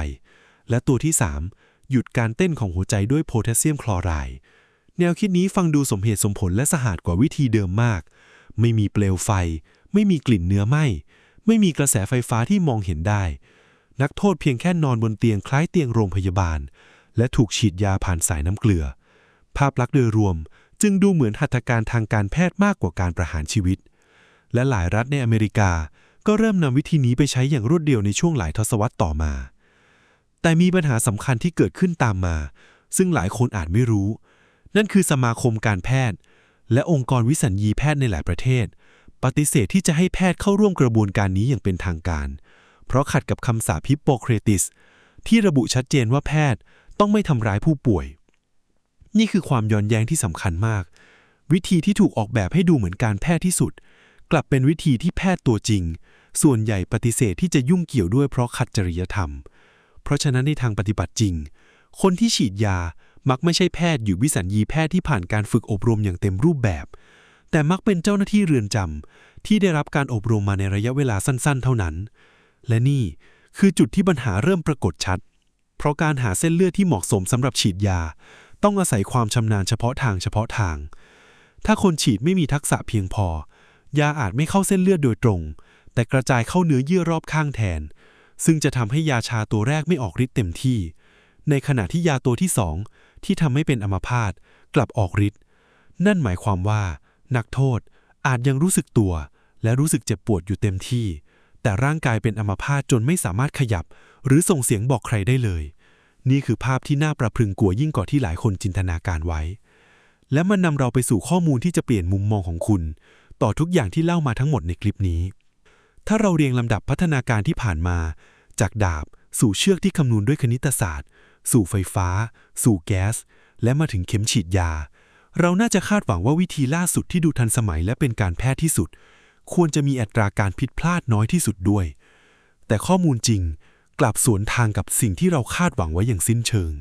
และตัวที่3หยุดการเต้นของหัวใจด้วยโพแทสเซียมคลอไรด์แนวคิดนี้ฟังดูสมเหตุสมผลและสะอาดกว่าวิธีเดิมมากไม่มีเปลวไฟไม่มีกลิ่นเนื้อไหม้ไม่มีกระแสไฟฟ้าที่มองเห็นได้นักโทษเพียงแค่นอนบนเตียงคล้ายเตียงโรงพยาบาลและถูกฉีดยาผ่านสายน้ำเกลือภาพลักษณ์โดยรวมจึงดูเหมือนหัตถการทางการแพทย์มากกว่าการประหารชีวิตและหลายรัฐในอเมริกาก็เริ่มนำวิธีนี้ไปใช้อย่างรวดเร็วในช่วงหลายทศวรรษต่อมา แต่มีปัญหาสำคัญที่เกิดขึ้นตามมาซึ่งหลายคนอาจไม่รู้นั่นคือสมาคมการแพทย์และองค์กรวิสัญญีแพทย์ในหลายประเทศปฏิเสธที่จะให้แพทย์เข้าร่วมกระบวนการนี้อย่างเป็นทางการเพราะขัดกับคำสาปฮิปโปเครติสที่ระบุชัดเจนว่าแพทย์ต้องไม่ทำร้ายผู้ป่วยนี่คือความย้อนแย้งที่สำคัญมากวิธีที่ถูกออกแบบให้ดูเหมือนการแพทย์ที่สุดกลับเป็นวิธีที่แพทย์ตัวจริงส่วนใหญ่ปฏิเสธที่จะยุ่งเกี่ยวด้วยเพราะขัดจริยธรรมเพราะฉะนั้นในทางปฏิบัติจริงคนที่ฉีดยามักไม่ใช่แพทย์หรือวิสัญญีแพทย์ที่ผ่านการฝึกอบรมอย่างเต็มรูปแบบแต่มักเป็นเจ้าหน้าที่เรือนจำที่ได้รับการอบรมมาในระยะเวลาสั้นๆเท่านั้นและนี่คือจุดที่ปัญหาเริ่มปรากฏชัดเพราะการหาเส้นเลือดที่เหมาะสมสำหรับฉีดยาต้องอาศัยความชำนาญเฉพาะทางถ้าคนฉีดไม่มีทักษะเพียงพอยาอาจไม่เข้าเส้นเลือดโดยตรงแต่กระจายเข้าเนื้อเยื่อรอบข้างแทนซึ่งจะทำให้ยาชาตัวแรกไม่ออกฤทธิ์เต็มที่ในขณะที่ยาตัวที่2ที่ทำให้เป็นอัมพาตกลับออกฤทธิ์นั่นหมายความว่านักโทษอาจยังรู้สึกตัวและรู้สึกเจ็บปวดอยู่เต็มที่แต่ร่างกายเป็นอัมพาตจนไม่สามารถขยับหรือส่งเสียงบอกใครได้เลยนี่คือภาพที่น่าประพรึงกลัวยิ่งกว่าที่หลายคนจินตนาการไว้และมันนำเราไปสู่ข้อมูลที่จะเปลี่ยนมุมมองของคุณต่อทุกอย่างที่เล่ามาทั้งหมดในคลิปนี้ถ้าเราเรียงลำดับพัฒนาการที่ผ่านมาจากดาบสู่เชือกที่คำนวณด้วยคณิตศาสตร์สู่ไฟฟ้าสู่แก๊สและมาถึงเข็มฉีดยาเราน่าจะคาดหวังว่าวิธีล่าสุดที่ดูทันสมัยและเป็นการแพทย์ที่สุดควรจะมีอัตราการผิดพลาดน้อยที่สุดด้วยแต่ข้อมูลจริงกลับสวนทางกับสิ่งที่เราคาดหวังไว้อย่างสิ้นเชิง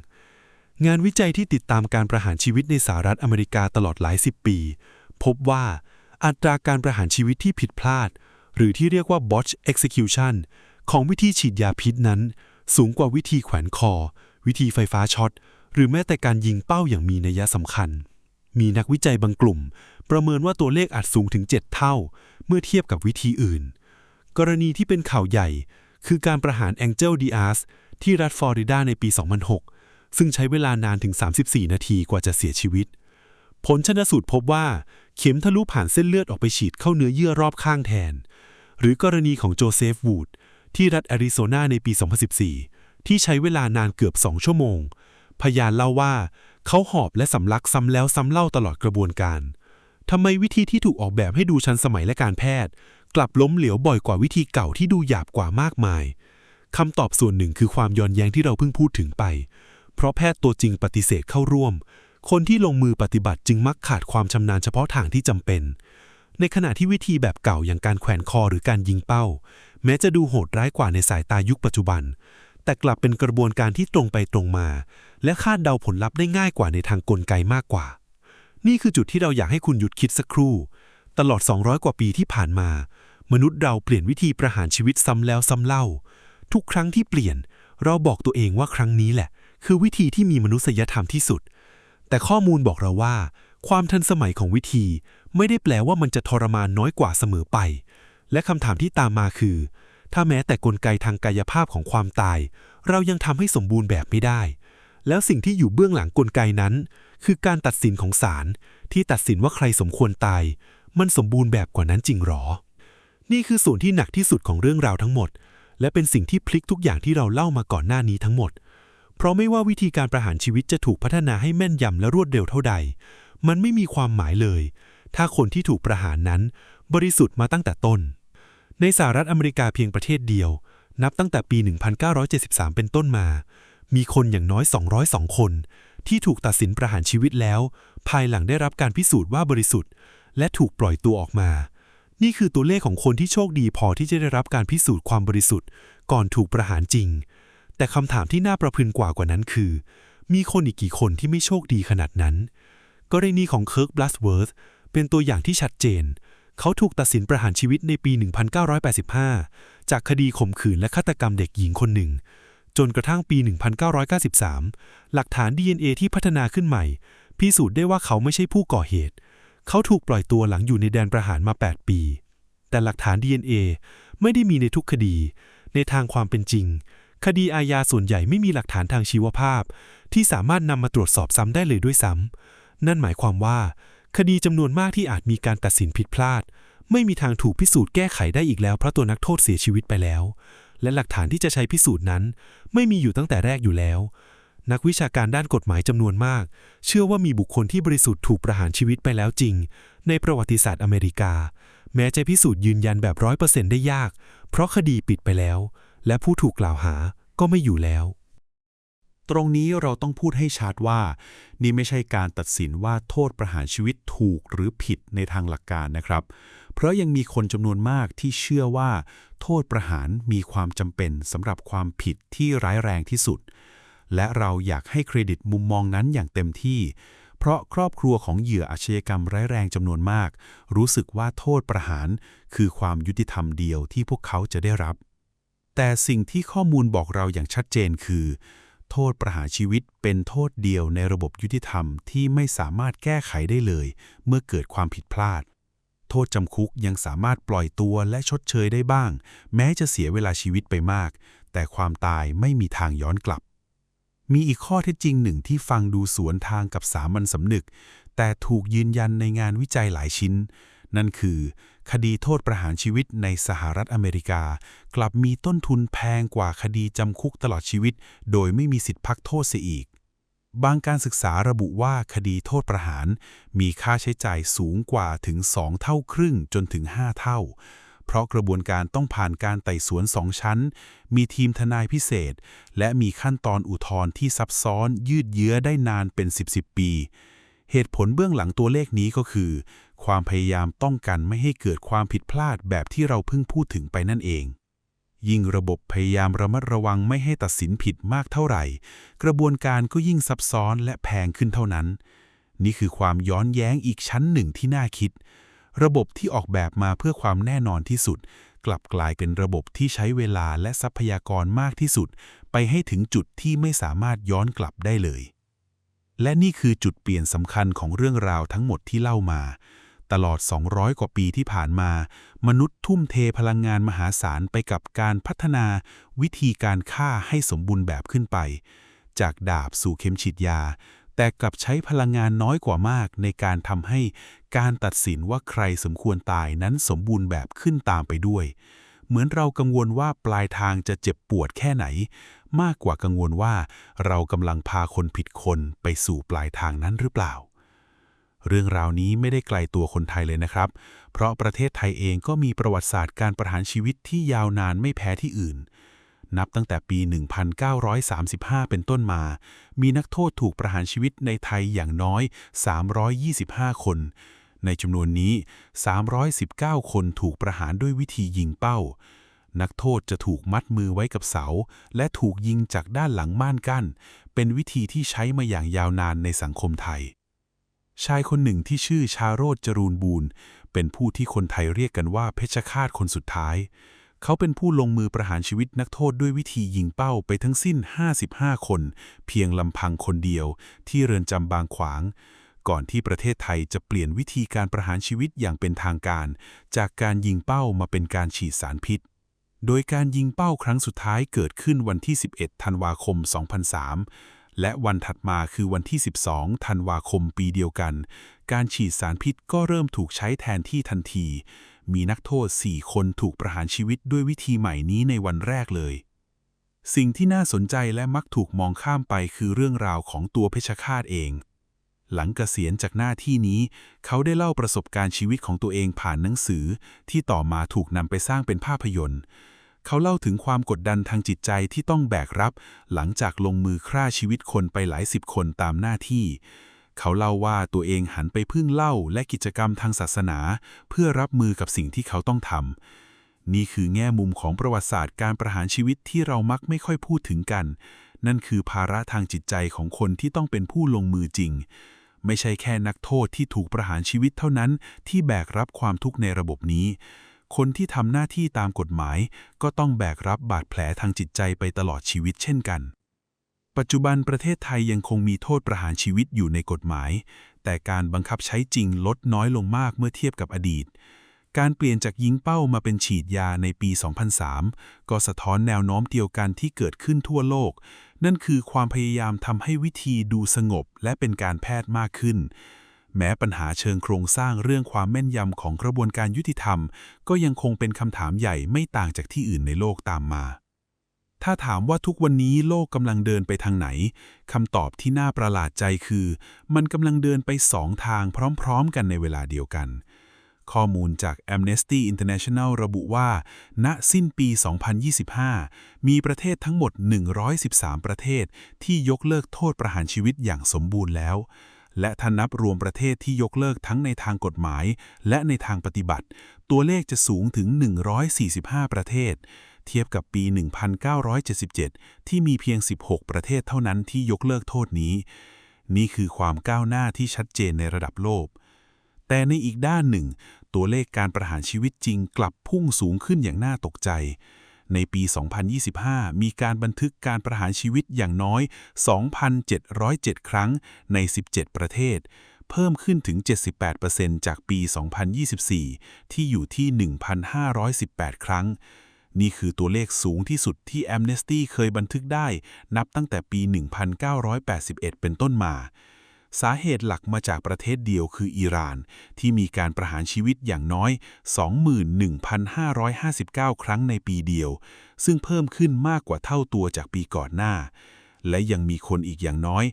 งานวิจัยที่ติดตามการประหารชีวิตในสหรัฐอเมริกาตลอดหลายสิบปีพบว่าอัตราการประหารชีวิตที่ผิดพลาดหรือที่เรียกว่า botch execution ของวิธีฉีดยาพิษนั้นสูงกว่าวิธีแขวนคอวิธีไฟฟ้าช็อตหรือแม้แต่การยิงเป้าอย่างมีนัยสำคัญมีนักวิจัยบางกลุ่มประเมินว่าตัวเลขอาจสูงถึง7เท่าเมื่อเทียบกับวิธีอื่นกรณีที่เป็นข่าวใหญ่คือการประหารแองเจลดิอาสที่รัฐฟลอริดาในปี 2006 ซึ่งใช้เวลานานถึง34นาทีกว่าจะเสียชีวิตผลชันสูตรพบว่าเข็มทะลุผ่านเส้นเลือดออกไปฉีดเข้าเนื้อเยื่อรอบข้างแทนหรือกรณีของโจเซฟวูดที่รัฐแอริโซนาในปี 2014 ที่ใช้เวลานานเกือบ2ชั่วโมงพยานเล่าว่าเขาหอบและสำลักซ้ำแล้วซ้ำเล่าตลอดกระบวนการทำไมวิธีที่ถูกออกแบบให้ดูทันสมัยและการแพทย์กลับล้มเหลวบ่อยกว่าวิธีเก่าที่ดูหยาบกว่ามากมายคำตอบส่วนหนึ่งคือความย้อนแย้งที่เราเพิ่งพูดถึงไปเพราะแพทย์ตัวจริงปฏิเสธเข้าร่วมคนที่ลงมือปฏิบัติจึงมักขาดความชำนาญเฉพาะทางที่จำเป็นในขณะที่วิธีแบบเก่าอย่างการแขวนคอหรือการยิงเป้าแม้จะดูโหดร้ายกว่าในสายตายุคปัจจุบันแต่กลับเป็นกระบวนการที่ตรงไปตรงมาและคาดเดาผลลัพธ์ได้ง่ายกว่าในทางกลไกมากกว่านี่คือจุดที่เราอยากให้คุณหยุดคิดสักครู่ตลอด200กว่าปีที่ผ่านมามนุษย์เราเปลี่ยนวิธีประหารชีวิตซ้ำแล้วซ้ำเล่าทุกครั้งที่เปลี่ยนเราบอกตัวเองว่าครั้งนี้แหละคือวิธีที่มีมนุษยธรรมที่สุดแต่ข้อมูลบอกเราว่าความทันสมัยของวิธีไม่ได้แปลว่ามันจะทรมานน้อยกว่าเสมอไปและคำถามที่ตามมาคือถ้าแม้แต่กลไกทางกายภาพของความตายเรายังทำให้สมบูรณ์แบบไม่ได้แล้วสิ่งที่อยู่เบื้องหลังกลไกนั้นคือการตัดสินของศาลที่ตัดสินว่าใครสมควรตายมันสมบูรณ์แบบกว่านั้นจริงหรอนี่คือส่วนที่หนักที่สุดของเรื่องราวทั้งหมดและเป็นสิ่งที่พลิกทุกอย่างที่เราเล่ามาก่อนหน้านี้ทั้งหมดเพราะไม่ว่าวิธีการประหารชีวิตจะถูกพัฒนาให้แม่นยำและรวดเร็วเท่าใดมันไม่มีความหมายเลยถ้าคนที่ถูกประหารนั้นบริสุทธิ์มาตั้งแต่ต้นในสหรัฐอเมริกาเพียงประเทศเดียวนับตั้งแต่ปี 1973 เป็นต้นมามีคนอย่างน้อย202คนที่ถูกตัดสินประหารชีวิตแล้วภายหลังได้รับการพิสูจน์ว่าบริสุทธิ์และถูกปล่อยตัวออกมานี่คือตัวเลขของคนที่โชคดีพอที่จะได้รับการพิสูจน์ความบริสุทธิ์ก่อนถูกประหารจริงแต่คำถามที่น่าประพรึงกว่านั้นคือมีคนอีกกี่คนที่ไม่โชคดีขนาดนั้นกรณีของเคิร์ก บลัสเวิร์ธเป็นตัวอย่างที่ชัดเจนเขาถูกตัดสินประหารชีวิตในปี 1985 จากคดีข่มขืนและฆาตกรรมเด็กหญิงคนหนึ่งจนกระทั่งปี 1993 หลักฐาน DNA ที่พัฒนาขึ้นใหม่พิสูจน์ได้ว่าเขาไม่ใช่ผู้ก่อเหตุเขาถูกปล่อยตัวหลังอยู่ในแดนประหารมา 8 ปีแต่หลักฐาน DNA ไม่ได้มีในทุกคดีในทางความเป็นจริงคดีอาญาส่วนใหญ่ไม่มีหลักฐานทางชีวภาพที่สามารถนำมาตรวจสอบซ้ำได้เลยด้วยซ้ำนั่นหมายความว่าคดีจำนวนมากที่อาจมีการตัดสินผิดพลาดไม่มีทางถูกพิสูจน์แก้ไขได้อีกแล้วเพราะตัวนักโทษเสียชีวิตไปแล้ว และหลักฐานที่จะใช้พิสูจน์นั้นไม่มีอยู่ตั้งแต่แรกอยู่แล้วนักวิชาการด้านกฎหมายจำนวนมากเชื่อว่ามีบุคคลที่บริสุทธิ์ถูกประหารชีวิตไปแล้วจริงในประวัติศาสตร์อเมริกาแม้จะพิสูจน์ยืนยันแบบ100%ได้ยากเพราะคดีปิดไปแล้วและผู้ถูกกล่าวหาก็ไม่อยู่แล้ว ตรงนี้เราต้องพูดให้ชัดว่านี่ไม่ใช่การตัดสินว่าโทษประหารชีวิตถูกหรือผิดในทางหลักการนะครับเพราะยังมีคนจำนวนมากที่เชื่อว่าโทษประหารมีความจำเป็นสำหรับความผิดที่ร้ายแรงที่สุดและเราอยากให้เครดิตมุมมองนั้นอย่างเต็มที่เพราะครอบครัวของเหยื่ออาชญากรรมร้ายแรงจำนวนมากรู้สึกว่าโทษประหารคือความยุติธรรมเดียวที่พวกเขาจะได้รับแต่สิ่งที่ข้อมูลบอกเราอย่างชัดเจนคือโทษประหารชีวิตเป็นโทษเดียวในระบบยุติธรรมที่ไม่สามารถแก้ไขได้เลยเมื่อเกิดความผิดพลาดโทษจำคุกยังสามารถปล่อยตัวและชดเชยได้บ้างแม้จะเสียเวลาชีวิตไปมากแต่ความตายไม่มีทางย้อนกลับมีอีกข้อเท็จจริงหนึ่งที่ฟังดูสวนทางกับสามัญสำนึกแต่ถูกยืนยันในงานวิจัยหลายชิ้นนั่นคือคดีโทษประหารชีวิตในสหรัฐอเมริกากลับมีต้นทุนแพงกว่าคดีจำคุกตลอดชีวิตโดยไม่มีสิทธิพักโทษเสียอีกบางการศึกษาระบุว่าคดีโทษประหารมีค่าใช้จ่ายสูงกว่าถึง2 เท่าครึ่งจนถึง5 เท่าเพราะกระบวนการต้องผ่านการไต่สวน2 ชั้นมีทีมทนายพิเศษและมีขั้นตอนอุทธรณ์ที่ซับซ้อนยืดเยื้อได้นานเป็น10 ปีเหตุผลเบื้องหลังตัวเลขนี้ก็คือความพยายามป้องกันไม่ให้เกิดความผิดพลาดแบบที่เราเพิ่งพูดถึงไปนั่นเองยิ่งระบบพยายามระมัดระวังไม่ให้ตัดสินผิดมากเท่าไหร่กระบวนการก็ยิ่งซับซ้อนและแพงขึ้นเท่านั้นนี่คือความย้อนแย้งอีกชั้นหนึ่งที่น่าคิดระบบที่ออกแบบมาเพื่อความแน่นอนที่สุดกลับกลายเป็นระบบที่ใช้เวลาและทรัพยากรมากที่สุดไปให้ถึงจุดที่ไม่สามารถย้อนกลับได้เลยและนี่คือจุดเปลี่ยนสำคัญของเรื่องราวทั้งหมดที่เล่ามาตลอด200 กว่าปีที่ผ่านมามนุษย์ทุ่มเทพลังงานมหาศาลไปกับการพัฒนาวิธีการฆ่าให้สมบูรณ์แบบขึ้นไปจากดาบสู่เข็มฉีดยาแต่กลับใช้พลังงานน้อยกว่ามากในการทำให้การตัดสินว่าใครสมควรตายนั้นสมบูรณ์แบบขึ้นตามไปด้วยเหมือนเรากังวลว่าปลายทางจะเจ็บปวดแค่ไหนมากกว่ากังวลว่าเรากำลังพาคนผิดคนไปสู่ปลายทางนั้นหรือเปล่าเรื่องราวนี้ไม่ได้ไกลตัวคนไทยเลยนะครับเพราะประเทศไทยเองก็มีประวัติศาสตร์การประหารชีวิตที่ยาวนานไม่แพ้ที่อื่นนับตั้งแต่ปี 1935 เป็นต้นมามีนักโทษถูกประหารชีวิตในไทยอย่างน้อย 325 คนในจำนวนนี้ 319 คนถูกประหารด้วยวิธียิงเป้านักโทษจะถูกมัดมือไว้กับเสาและถูกยิงจากด้านหลังม่านกั้นเป็นวิธีที่ใช้มาอย่างยาวนานในสังคมไทยชายคนหนึ่งที่ชื่อชาโรจน์ จรูนบูรณ์เป็นผู้ที่คนไทยเรียกกันว่าเพชฌฆาตคนสุดท้ายเขาเป็นผู้ลงมือประหารชีวิตนักโทษด้วยวิธียิงเป้าไปทั้งสิ้น55 คนเพียงลำพังคนเดียวที่เรือนจำบางขวางก่อนที่ประเทศไทยจะเปลี่ยนวิธีการประหารชีวิตอย่างเป็นทางการจากการยิงเป้ามาเป็นการฉีดสารพิษโดยการยิงเป้าครั้งสุดท้ายเกิดขึ้นวันที่ 11 ธันวาคม 2003และวันถัดมาคือวันที่ 12 ธันวาคมปีเดียวกันการฉีดสารพิษก็เริ่มถูกใช้แทนที่ทันทีมีนักโทษ 4 คนถูกประหารชีวิตด้วยวิธีใหม่นี้ในวันแรกเลยสิ่งที่น่าสนใจและมักถูกมองข้ามไปคือเรื่องราวของตัวเพชฌฆาตเองหลังเกษียณจากหน้าที่นี้เขาได้เล่าประสบการณ์ชีวิตของตัวเองผ่านหนังสือที่ต่อมาถูกนำไปสร้างเป็นภาพยนตร์เขาเล่าถึงความกดดันทางจิตใจที่ต้องแบกรับหลังจากลงมือฆ่าชีวิตคนไปหลาย10 คนตามหน้าที่เขาเล่าว่าตัวเองหันไปพึ่งเหล้าและกิจกรรมทางศาสนาเพื่อรับมือกับสิ่งที่เขาต้องทำนี่คือแง่มุมของประวัติศาสตร์การประหารชีวิตที่เรามักไม่ค่อยพูดถึงกันนั่นคือภาระทางจิตใจของคนที่ต้องเป็นผู้ลงมือจริงไม่ใช่แค่นักโทษที่ถูกประหารชีวิตเท่านั้นที่แบกรับความทุกข์ในระบบนี้คนที่ทำหน้าที่ตามกฎหมายก็ต้องแบกรับบาดแผลทางจิตใจไปตลอดชีวิตเช่นกันปัจจุบันประเทศไทยยังคงมีโทษประหารชีวิตอยู่ในกฎหมายแต่การบังคับใช้จริงลดน้อยลงมากเมื่อเทียบกับอดีตการเปลี่ยนจากยิงเป้ามาเป็นฉีดยาในปี 2003 ก็สะท้อนแนวโน้มเดียวกันที่เกิดขึ้นทั่วโลกนั่นคือความพยายามทำให้วิธีดูสงบและเป็นการแพทย์มากขึ้นแม้ปัญหาเชิงโครงสร้างเรื่องความแม่นยำของกระบวนการยุติธรรมก็ยังคงเป็นคำถามใหญ่ไม่ต่างจากที่อื่นในโลกตามมา ถ้าถามว่าทุกวันนี้โลกกำลังเดินไปทางไหนคำตอบที่น่าประหลาดใจคือ มันกำลังเดินไป2 ทางพร้อมๆกันในเวลาเดียวกันข้อมูลจาก Amnesty International ระบุว่าณสิ้นปี 2025 มีประเทศทั้งหมด 113 ประเทศที่ยกเลิกโทษประหารชีวิตอย่างสมบูรณ์แล้วและถ้านับรวมประเทศที่ยกเลิกทั้งในทางกฎหมายและในทางปฏิบัติตัวเลขจะสูงถึง 145 ประเทศเทียบกับปี 1977 ที่มีเพียง 16 ประเทศเท่านั้นที่ยกเลิกโทษนี้นี่คือความก้าวหน้าที่ชัดเจนในระดับโลกแต่ในอีกด้านหนึ่งตัวเลขการประหารชีวิตจริงกลับพุ่งสูงขึ้นอย่างน่าตกใจในปี 2025 มีการบันทึกการประหารชีวิตอย่างน้อย 2,707 ครั้งใน 17 ประเทศเพิ่มขึ้นถึง 78% จากปี 2024 ที่อยู่ที่ 1,518 ครั้งนี่คือตัวเลขสูงที่สุดที่ Amnesty เคยบันทึกได้นับตั้งแต่ปี 1981 เป็นต้นมาสาเหตุหลักมาจากประเทศเดียวคืออิหร่านที่มีการประหารชีวิตอย่างน้อย 21,559 ครั้งในปีเดียวซึ่งเพิ่มขึ้นมากกว่าเท่าตัวจากปีก่อนหน้าและยังมีคนอีกอย่างน้อย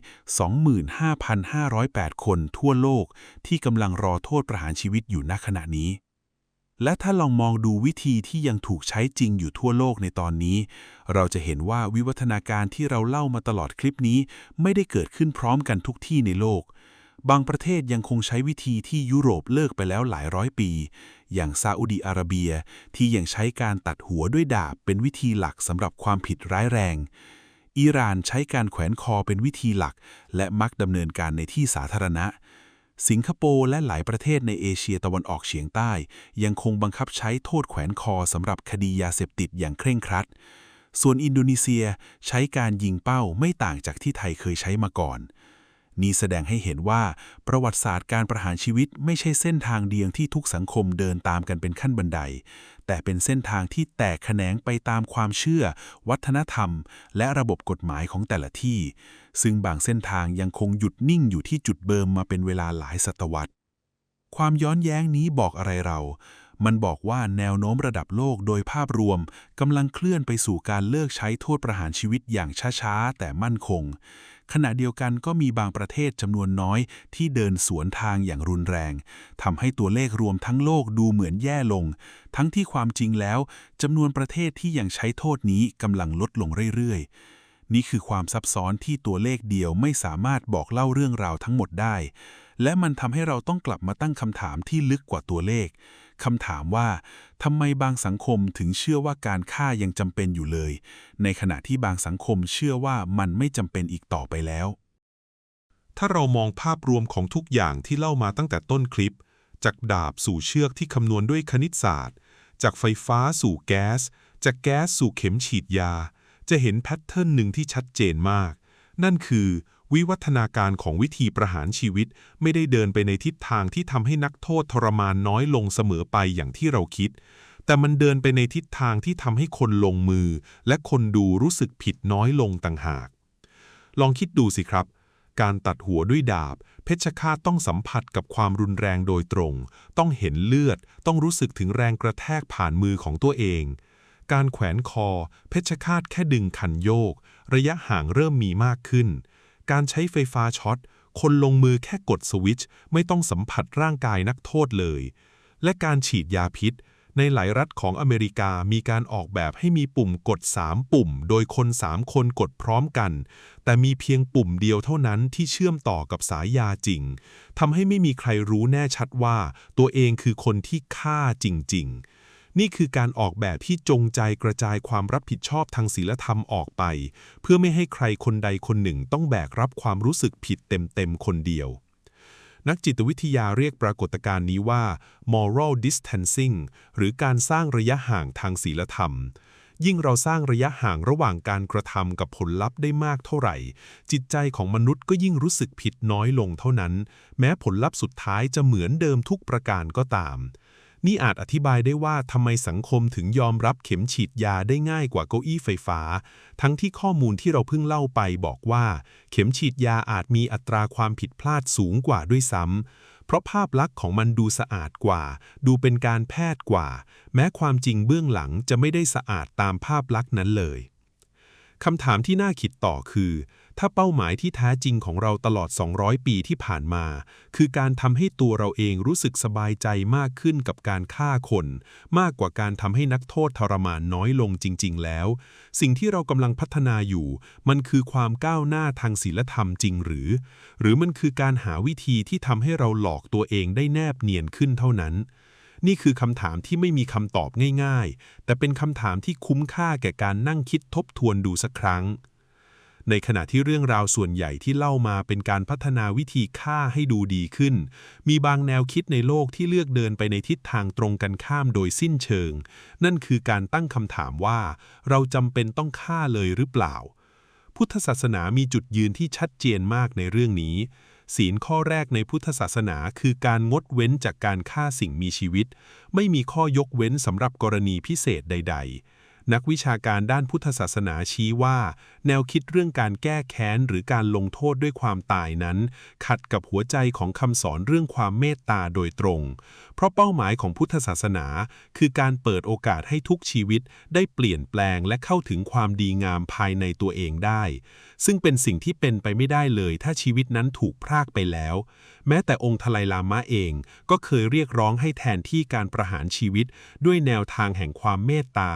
25,508 คนทั่วโลกที่กำลังรอโทษประหารชีวิตอยู่ณขณะนี้และถ้าลองมองดูวิธีที่ยังถูกใช้จริงอยู่ทั่วโลกในตอนนี้เราจะเห็นว่าวิวัฒนาการที่เราเล่ามาตลอดคลิปนี้ไม่ได้เกิดขึ้นพร้อมกันทุกที่ในโลกบางประเทศยังคงใช้วิธีที่ยุโรปเลิกไปแล้วหลายร้อยปีอย่างซาอุดิอาระเบียที่ยังใช้การตัดหัวด้วยดาบเป็นวิธีหลักสำหรับความผิดร้ายแรงอิหร่านใช้การแขวนคอเป็นวิธีหลักและมักดำเนินการในที่สาธารณะสิงคโปร์และหลายประเทศในเอเชียตะวันออกเฉียงใต้ยังคงบังคับใช้โทษแขวนคอสำหรับคดียาเสพติดอย่างเคร่งครัดส่วนอินโดนีเซียใช้การยิงเป้าไม่ต่างจากที่ไทยเคยใช้มาก่อนนี่แสดงให้เห็นว่าประวัติศาสตร์การประหารชีวิตไม่ใช่เส้นทางเดียวที่ทุกสังคมเดินตามกันเป็นขั้นบันไดแต่เป็นเส้นทางที่แตกแขนงไปตามความเชื่อวัฒนธรรมและระบบกฎหมายของแต่ละที่ซึ่งบางเส้นทางยังคงหยุดนิ่งอยู่ที่จุดเดิมมาเป็นเวลาหลายศตวรรษความย้อนแย้งนี้บอกอะไรเรามันบอกว่าแนวโน้มระดับโลกโดยภาพรวมกำลังเคลื่อนไปสู่การเลิกใช้โทษประหารชีวิตอย่างช้าๆแต่มั่นคงขณะเดียวกันก็มีบางประเทศจำนวนน้อยที่เดินสวนทางอย่างรุนแรงทำให้ตัวเลขรวมทั้งโลกดูเหมือนแย่ลงทั้งที่ความจริงแล้วจำนวนประเทศที่ยังใช้โทษนี้กำลังลดลงเรื่อยๆนี่คือความซับซ้อนที่ตัวเลขเดียวไม่สามารถบอกเล่าเรื่องราวทั้งหมดได้และมันทำให้เราต้องกลับมาตั้งคำถามที่ลึกกว่าตัวเลขคำถามว่าทำไมบางสังคมถึงเชื่อว่าการฆ่ายังจำเป็นอยู่เลยในขณะที่บางสังคมเชื่อว่ามันไม่จำเป็นอีกต่อไปแล้วถ้าเรามองภาพรวมของทุกอย่างที่เล่ามาตั้งแต่ต้นคลิปจากดาบสู่เชือกที่คำนวณด้วยคณิตศาสตร์จากไฟฟ้าสู่แก๊สจากแก๊สสู่เข็มฉีดยาจะเห็นแพทเทิร์นหนึ่งที่ชัดเจนมากนั่นคือวิวัฒนาการของวิธีประหารชีวิตไม่ได้เดินไปในทิศทางที่ทำให้นักโทษทรมานน้อยลงเสมอไปอย่างที่เราคิดแต่มันเดินไปในทิศทางที่ทำให้คนลงมือและคนดูรู้สึกผิดน้อยลงต่างหากลองคิดดูสิครับการตัดหัวด้วยดาบเพชฌฆาตต้องสัมผัสกับความรุนแรงโดยตรงต้องเห็นเลือดต้องรู้สึกถึงแรงกระแทกผ่านมือของตัวเองการแขวนคอเพชฌฆาตแค่ดึงคันโยกระยะห่างเริ่มมีมากขึ้นการใช้ไฟฟ้าช็อตคนลงมือแค่กดสวิตช์ไม่ต้องสัมผัสร่างกายนักโทษเลยและการฉีดยาพิษในหลายรัฐของอเมริกามีการออกแบบให้มีปุ่มกด3ปุ่มโดยคน3คนกดพร้อมกันแต่มีเพียงปุ่มเดียวเท่านั้นที่เชื่อมต่อกับสายยาจริงทำให้ไม่มีใครรู้แน่ชัดว่าตัวเองคือคนที่ฆ่าจริงๆนี่คือการออกแบบที่จงใจกระจายความรับผิดชอบทางศีลธรรมออกไปเพื่อไม่ให้ใครคนใดคนหนึ่งต้องแบกรับความรู้สึกผิดเต็มๆคนเดียวนักจิตวิทยาเรียกปรากฏการณ์นี้ว่า moral distancing หรือการสร้างระยะห่างทางศีลธรรมยิ่งเราสร้างระยะห่างระหว่างการกระทำกับผลลัพธ์ได้มากเท่าไหร่จิตใจของมนุษย์ก็ยิ่งรู้สึกผิดน้อยลงเท่านั้นแม้ผลลัพธ์สุดท้ายจะเหมือนเดิมทุกประการก็ตามนี่อาจอธิบายได้ว่าทำไมสังคมถึงยอมรับเข็มฉีดยาได้ง่ายกว่าเก้าอี้ไฟฟ้าทั้งที่ข้อมูลที่เราเพิ่งเล่าไปบอกว่าเข็มฉีดยาอาจมีอัตราความผิดพลาดสูงกว่าด้วยซ้ำเพราะภาพลักษณ์ของมันดูสะอาดกว่าดูเป็นการแพทย์กว่าแม้ความจริงเบื้องหลังจะไม่ได้สะอาดตามภาพลักษณ์นั้นเลย คำถามที่น่าคิดต่อคือ ถ้าเป้าหมายที่แท้จริงของเราตลอด 200 ปีที่ผ่านมา คือการทำให้ตัวเราเองรู้สึกสบายใจมากขึ้นกับการฆ่าคน มากกว่าการทำให้นักโทษทรมานน้อยลงจริงๆแล้ว สิ่งที่เรากำลังพัฒนาอยู่ มันคือความก้าวหน้าทางศีลธรรมจริงหรือมันคือการหาวิธีที่ทำให้เราหลอกตัวเองได้แนบเนียนขึ้นเท่านั้น นี่คือคำถามที่ไม่มีคำตอบง่ายๆ แต่เป็นคำถามที่คุ้มค่าแก่การนั่งคิดทบทวนดูสักครั้ง ในขณะที่เรื่องราวส่วนใหญ่ที่เล่ามาเป็นการพัฒนาวิธีฆ่าให้ดูดีขึ้น มีบางแนวคิดในโลกที่เลือกเดินไปในทิศทางตรงกันข้ามโดยสิ้นเชิง นั่นคือการตั้งคำถามว่าเราจำเป็นต้องฆ่าเลยหรือเปล่า พุทธศาสนามีจุดยืนที่ชัดเจนมากในเรื่องนี้ ศีลข้อแรกในพุทธศาสนาคือการงดเว้นจากการฆ่าสิ่งมีชีวิต ไม่มีข้อยกเว้นสำหรับกรณีพิเศษใด ๆ นักวิชาการด้านพุทธศาสนาชี้ว่า แนวคิดเรื่องการแก้แค้นหรือการลงโทษด้วยความตายนั้น ขัดกับหัวใจของคำสอนเรื่องความเมตตาโดยตรง เพราะเป้าหมายของพุทธศาสนาคือการเปิดโอกาสให้ทุกชีวิตได้เปลี่ยนแปลงและเข้าถึงความดีงามภายในตัวเองได้ ซึ่งเป็นสิ่งที่เป็นไปไม่ได้เลยถ้าชีวิตนั้นถูกพรากไปแล้ว แม้แต่องค์ทไลลามะเองก็เคยเรียกร้องให้แทนที่การประหารชีวิตด้วยแนวทางแห่งความเมตตา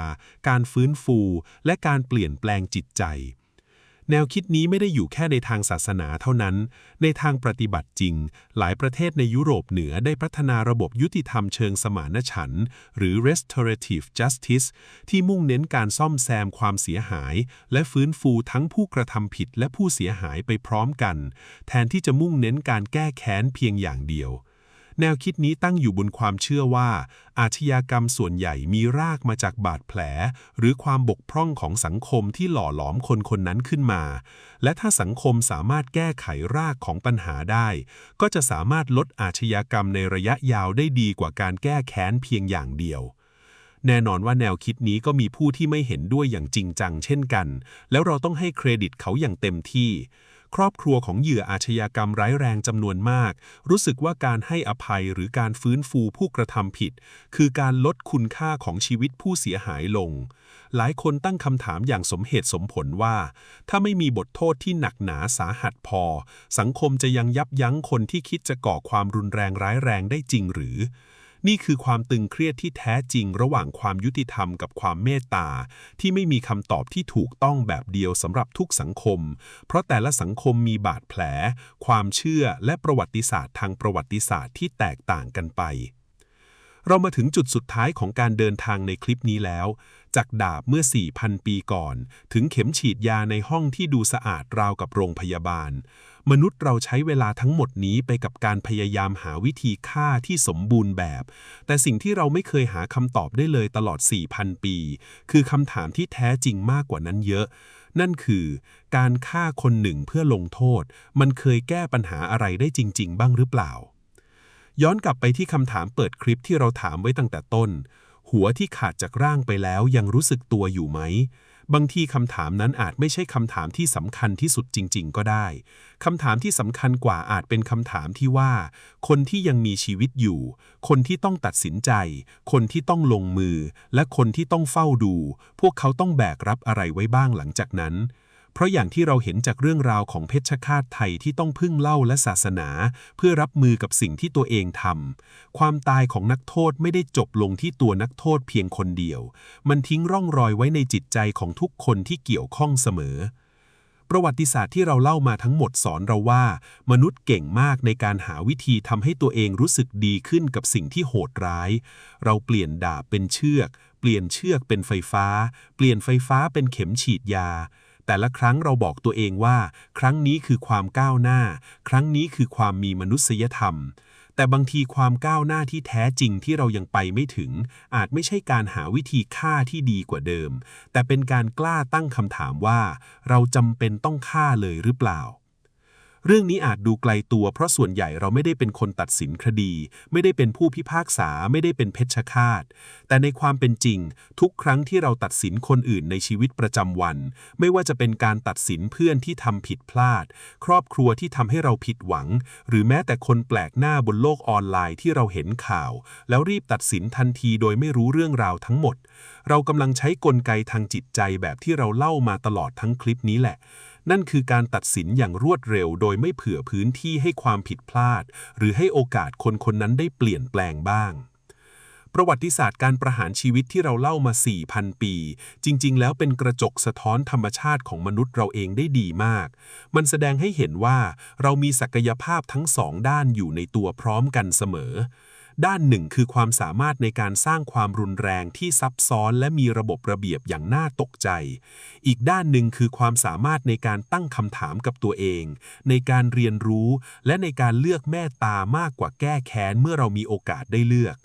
การฟื้นฟูและการเปลี่ยนแปลงจิตใจ แนวคิดนี้ไม่ได้อยู่แค่ในทางศาสนาเท่านั้น ในทางปฏิบัติจริง หลายประเทศในยุโรปเหนือได้พัฒนาระบบยุติธรรมเชิงสมานฉันท์หรือ restorative justice ที่มุ่งเน้นการซ่อมแซมความเสียหายและฟื้นฟูทั้งผู้กระทำผิดและผู้เสียหายไปพร้อมกัน แทนที่จะมุ่งเน้นการแก้แค้นเพียงอย่างเดียว แนวคิดนี้ตั้งอยู่บนความเชื่อว่าอาชญากรรมส่วนใหญ่มีรากมาจากบาดแผลหรือความบกพร่องของสังคมที่หล่อหลอมคนคนนั้นขึ้นมา และถ้าสังคมสามารถแก้ไขรากของปัญหาได้ ก็จะสามารถลดอาชญากรรมในระยะยาวได้ดีกว่าการแก้แค้นเพียงอย่างเดียว แน่นอนว่าแนวคิดนี้ก็มีผู้ที่ไม่เห็นด้วยอย่างจริงจังเช่นกัน แล้วเราต้องให้เครดิตเขาอย่างเต็มที่ ครอบครัวของเหยื่ออาชญากรรมร้ายแรงจำนวนมากรู้สึกว่าการให้อภัยหรือการฟื้นฟูผู้กระทำผิดคือการลดคุณค่าของชีวิตผู้เสียหายลง หลายคนตั้งคำถามอย่างสมเหตุสมผลว่าถ้าไม่มีบทโทษที่หนักหนาสาหัสพอสังคมจะยังยับยั้งคนที่คิดจะก่อความรุนแรงร้ายแรงได้จริงหรือนี่คือความตึงเครียดที่แท้จริงระหว่างความยุติธรรมกับความเมตตาที่ไม่มีคำตอบที่ถูกต้องแบบเดียวสำหรับทุกสังคมเพราะแต่ละสังคมมีบาดแผลความเชื่อและประวัติศาสตร์ทางประวัติศาสตร์ที่แตกต่างกันไปเรามาถึงจุดสุดท้ายของการเดินทางในคลิปนี้แล้วจากดาบเมื่อ 4,000 ปีก่อนถึงเข็มฉีดยาในห้องที่ดูสะอาดราวกับโรงพยาบาลมนุษย์เราใช้เวลาทั้งหมดนี้ไปกับการพยายามหาวิธีฆ่าที่สมบูรณ์แบบแต่สิ่งที่เราไม่เคยหาคำตอบได้เลยตลอด 4,000 ปีคือคำถามที่แท้จริงมากกว่านั้นเยอะนั่นคือการฆ่าคนหนึ่งเพื่อลงโทษมันเคยแก้ปัญหาอะไรได้จริงๆบ้างหรือเปล่าย้อนกลับไปที่คำถามเปิดคลิปที่เราถามไว้ตั้งแต่ต้นหัวที่ขาดจากร่างไปแล้วยังรู้สึกตัวอยู่ไหมบางทีคำถามนั้นอาจไม่ใช่คำถามที่สำคัญที่สุดจริงๆก็ได้คำถามที่สำคัญกว่าอาจเป็นคำถามที่ว่าคนที่ยังมีชีวิตอยู่คนที่ต้องตัดสินใจคนที่ต้องลงมือและคนที่ต้องเฝ้าดูพวกเขาต้องแบกรับอะไรไว้บ้างหลังจากนั้นเพราะอย่างที่เราเห็นจากเรื่องราวของเพชฌฆาตไทยที่ต้องพึ่งเหล้าและศาสนาเพื่อรับมือกับสิ่งที่ตัวเองทำความตายของนักโทษไม่ได้จบลงที่ตัวนักโทษเพียงคนเดียวมันทิ้งร่องรอยไว้ในจิตใจของทุกคนที่เกี่ยวข้องเสมอประวัติศาสตร์ที่เราเล่ามาทั้งหมดสอนเราว่ามนุษย์เก่งมากในการหาวิธีทำให้ตัวเองรู้สึกดีขึ้นกับสิ่งที่โหดร้ายเราเปลี่ยนดาบเป็นเชือกเปลี่ยนเชือกเป็นไฟฟ้าเปลี่ยนไฟฟ้าเป็นเข็มฉีดยาแต่ละครั้งเราบอกตัวเองว่าครั้งนี้คือความก้าวหน้าครั้งนี้คือความมีมนุษยธรรมแต่บางทีความก้าวหน้าที่แท้จริงที่เรายังไปไม่ถึงอาจไม่ใช่การหาวิธีฆ่าที่ดีกว่าเดิมแต่เป็นการกล้าตั้งคำถามว่าเราจำเป็นต้องฆ่าเลยหรือเปล่า เรื่องนี้อาจดูไกลตัวเพราะส่วนใหญ่เราไม่ได้เป็นคนตัดสินคดี ไม่ได้เป็นผู้พิพากษา ไม่ได้เป็นเพชฌฆาต แต่ในความเป็นจริงทุกครั้งที่เราตัดสินคนอื่นในชีวิตประจำวัน ไม่ว่าจะเป็นการตัดสินเพื่อนที่ทำผิดพลาด ครอบครัวที่ทำให้เราผิดหวัง หรือแม้แต่คนแปลกหน้าบนโลกออนไลน์ที่เราเห็นข่าว แล้วรีบตัดสินทันทีโดยไม่รู้เรื่องราวทั้งหมด เรากำลังใช้กลไกทางจิตใจแบบที่เราเล่ามาตลอดทั้งคลิปนี้แหละ นั่นคือการตัดสินอย่างรวดเร็วโดยไม่เผื่อพื้นที่ให้ความผิดพลาด หรือให้โอกาสคนคนนั้นได้เปลี่ยนแปลงบ้าง ประวัติศาสตร์การประหารชีวิตที่เราเล่ามา 4,000 ปี จริงๆ แล้วเป็นกระจกสะท้อนธรรมชาติของมนุษย์เราเองได้ดีมาก มันแสดงให้เห็นว่าเรามีศักยภาพทั้งสองด้านอยู่ในตัวพร้อมกันเสมอ ด้านหนึ่งคือความสามารถในการสร้างความรุนแรงที่ซับซ้อนและมีระบบระเบียบอย่างน่าตกใจ อีกด้านหนึ่งคือความสามารถในการตั้งคำถามกับตัวเอง ในการเรียนรู้และในการเลือกเมตตามากกว่าแก้แค้นเมื่อเรามีโอกาสได้เลือก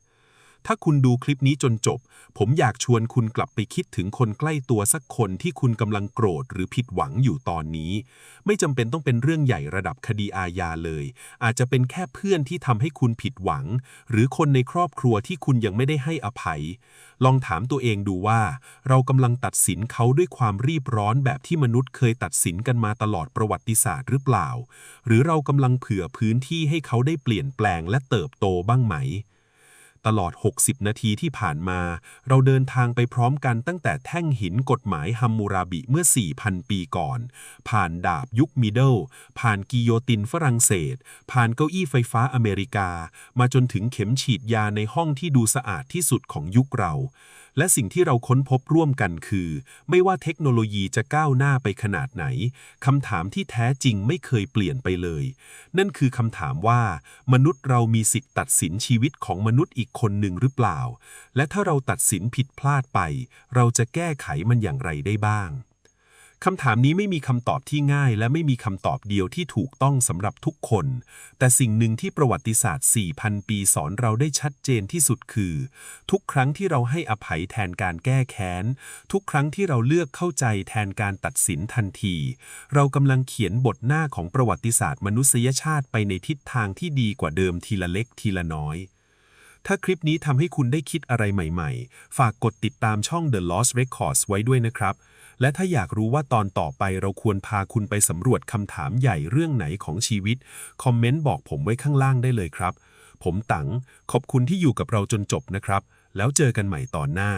ถ้าคุณดูคลิปนี้จนจบ ผมอยากชวนคุณกลับไปคิดถึงคนใกล้ตัวสักคนที่คุณกำลังโกรธหรือผิดหวังอยู่ตอนนี้ ไม่จำเป็นต้องเป็นเรื่องใหญ่ระดับคดีอาญาเลย อาจจะเป็นแค่เพื่อนที่ทำให้คุณผิดหวัง หรือคนในครอบครัวที่คุณยังไม่ได้ให้อภัย ลองถามตัวเองดูว่า เรากำลังตัดสินเขาด้วยความรีบร้อนแบบที่มนุษย์เคยตัดสินกันมาตลอดประวัติศาสตร์หรือเปล่า หรือเรากำลังเผื่อพื้นที่ให้เขาได้เปลี่ยนแปลงและเติบโตบ้างไหม ตลอด 60 นาทีที่ผ่านมา เราเดินทางไปพร้อมกันตั้งแต่แท่งหินกฎหมายฮัมมูราบิเมื่อ 4,000 ปีก่อน ผ่านดาบยุคมิดเดิล ผ่านกิโยตินฝรั่งเศส ผ่านเก้าอี้ไฟฟ้าอเมริกา มาจนถึงเข็มฉีดยาในห้องที่ดูสะอาดที่สุดของยุคเรา และสิ่งที่เราค้นพบร่วมกันคือ ไม่ว่าเทคโนโลยีจะก้าวหน้าไปขนาดไหน คำถามที่แท้จริงไม่เคยเปลี่ยนไปเลย นั่นคือคำถามว่ามนุษย์เรามีสิทธิ์ตัดสินชีวิตของมนุษย์อีกคนหนึ่งหรือเปล่า และถ้าเราตัดสินผิดพลาดไป เราจะแก้ไขมันอย่างไรได้บ้าง คำถามนี้ไม่มีคำตอบที่ง่ายและไม่มีคำตอบเดียวที่ถูกต้องสำหรับทุกคน แต่สิ่งหนึ่งที่ประวัติศาสตร์ 4,000 ปีสอนเราได้ชัดเจนที่สุดคือ ทุกครั้งที่เราให้อภัยแทนการแก้แค้น ทุกครั้งที่เราเลือกเข้าใจแทนการตัดสินทันที เรากำลังเขียนบทหน้าของประวัติศาสตร์มนุษยชาติไปในทิศทางที่ดีกว่าเดิมทีละเล็กทีละน้อย ถ้าคลิปนี้ทำให้คุณได้คิดอะไรใหม่ๆ ฝากกดติดตามช่อง The Lost Records ไว้ด้วยนะครับ และถ้าอยากรู้ว่าตอนต่อไปเราควรพาคุณไปสำรวจคำถามใหญ่เรื่องไหนของชีวิต คอมเมนต์บอกผมไว้ข้างล่างได้เลยครับ ผมตังขอบคุณที่อยู่กับเราจนจบนะครับ แล้วเจอกันใหม่ตอนหน้า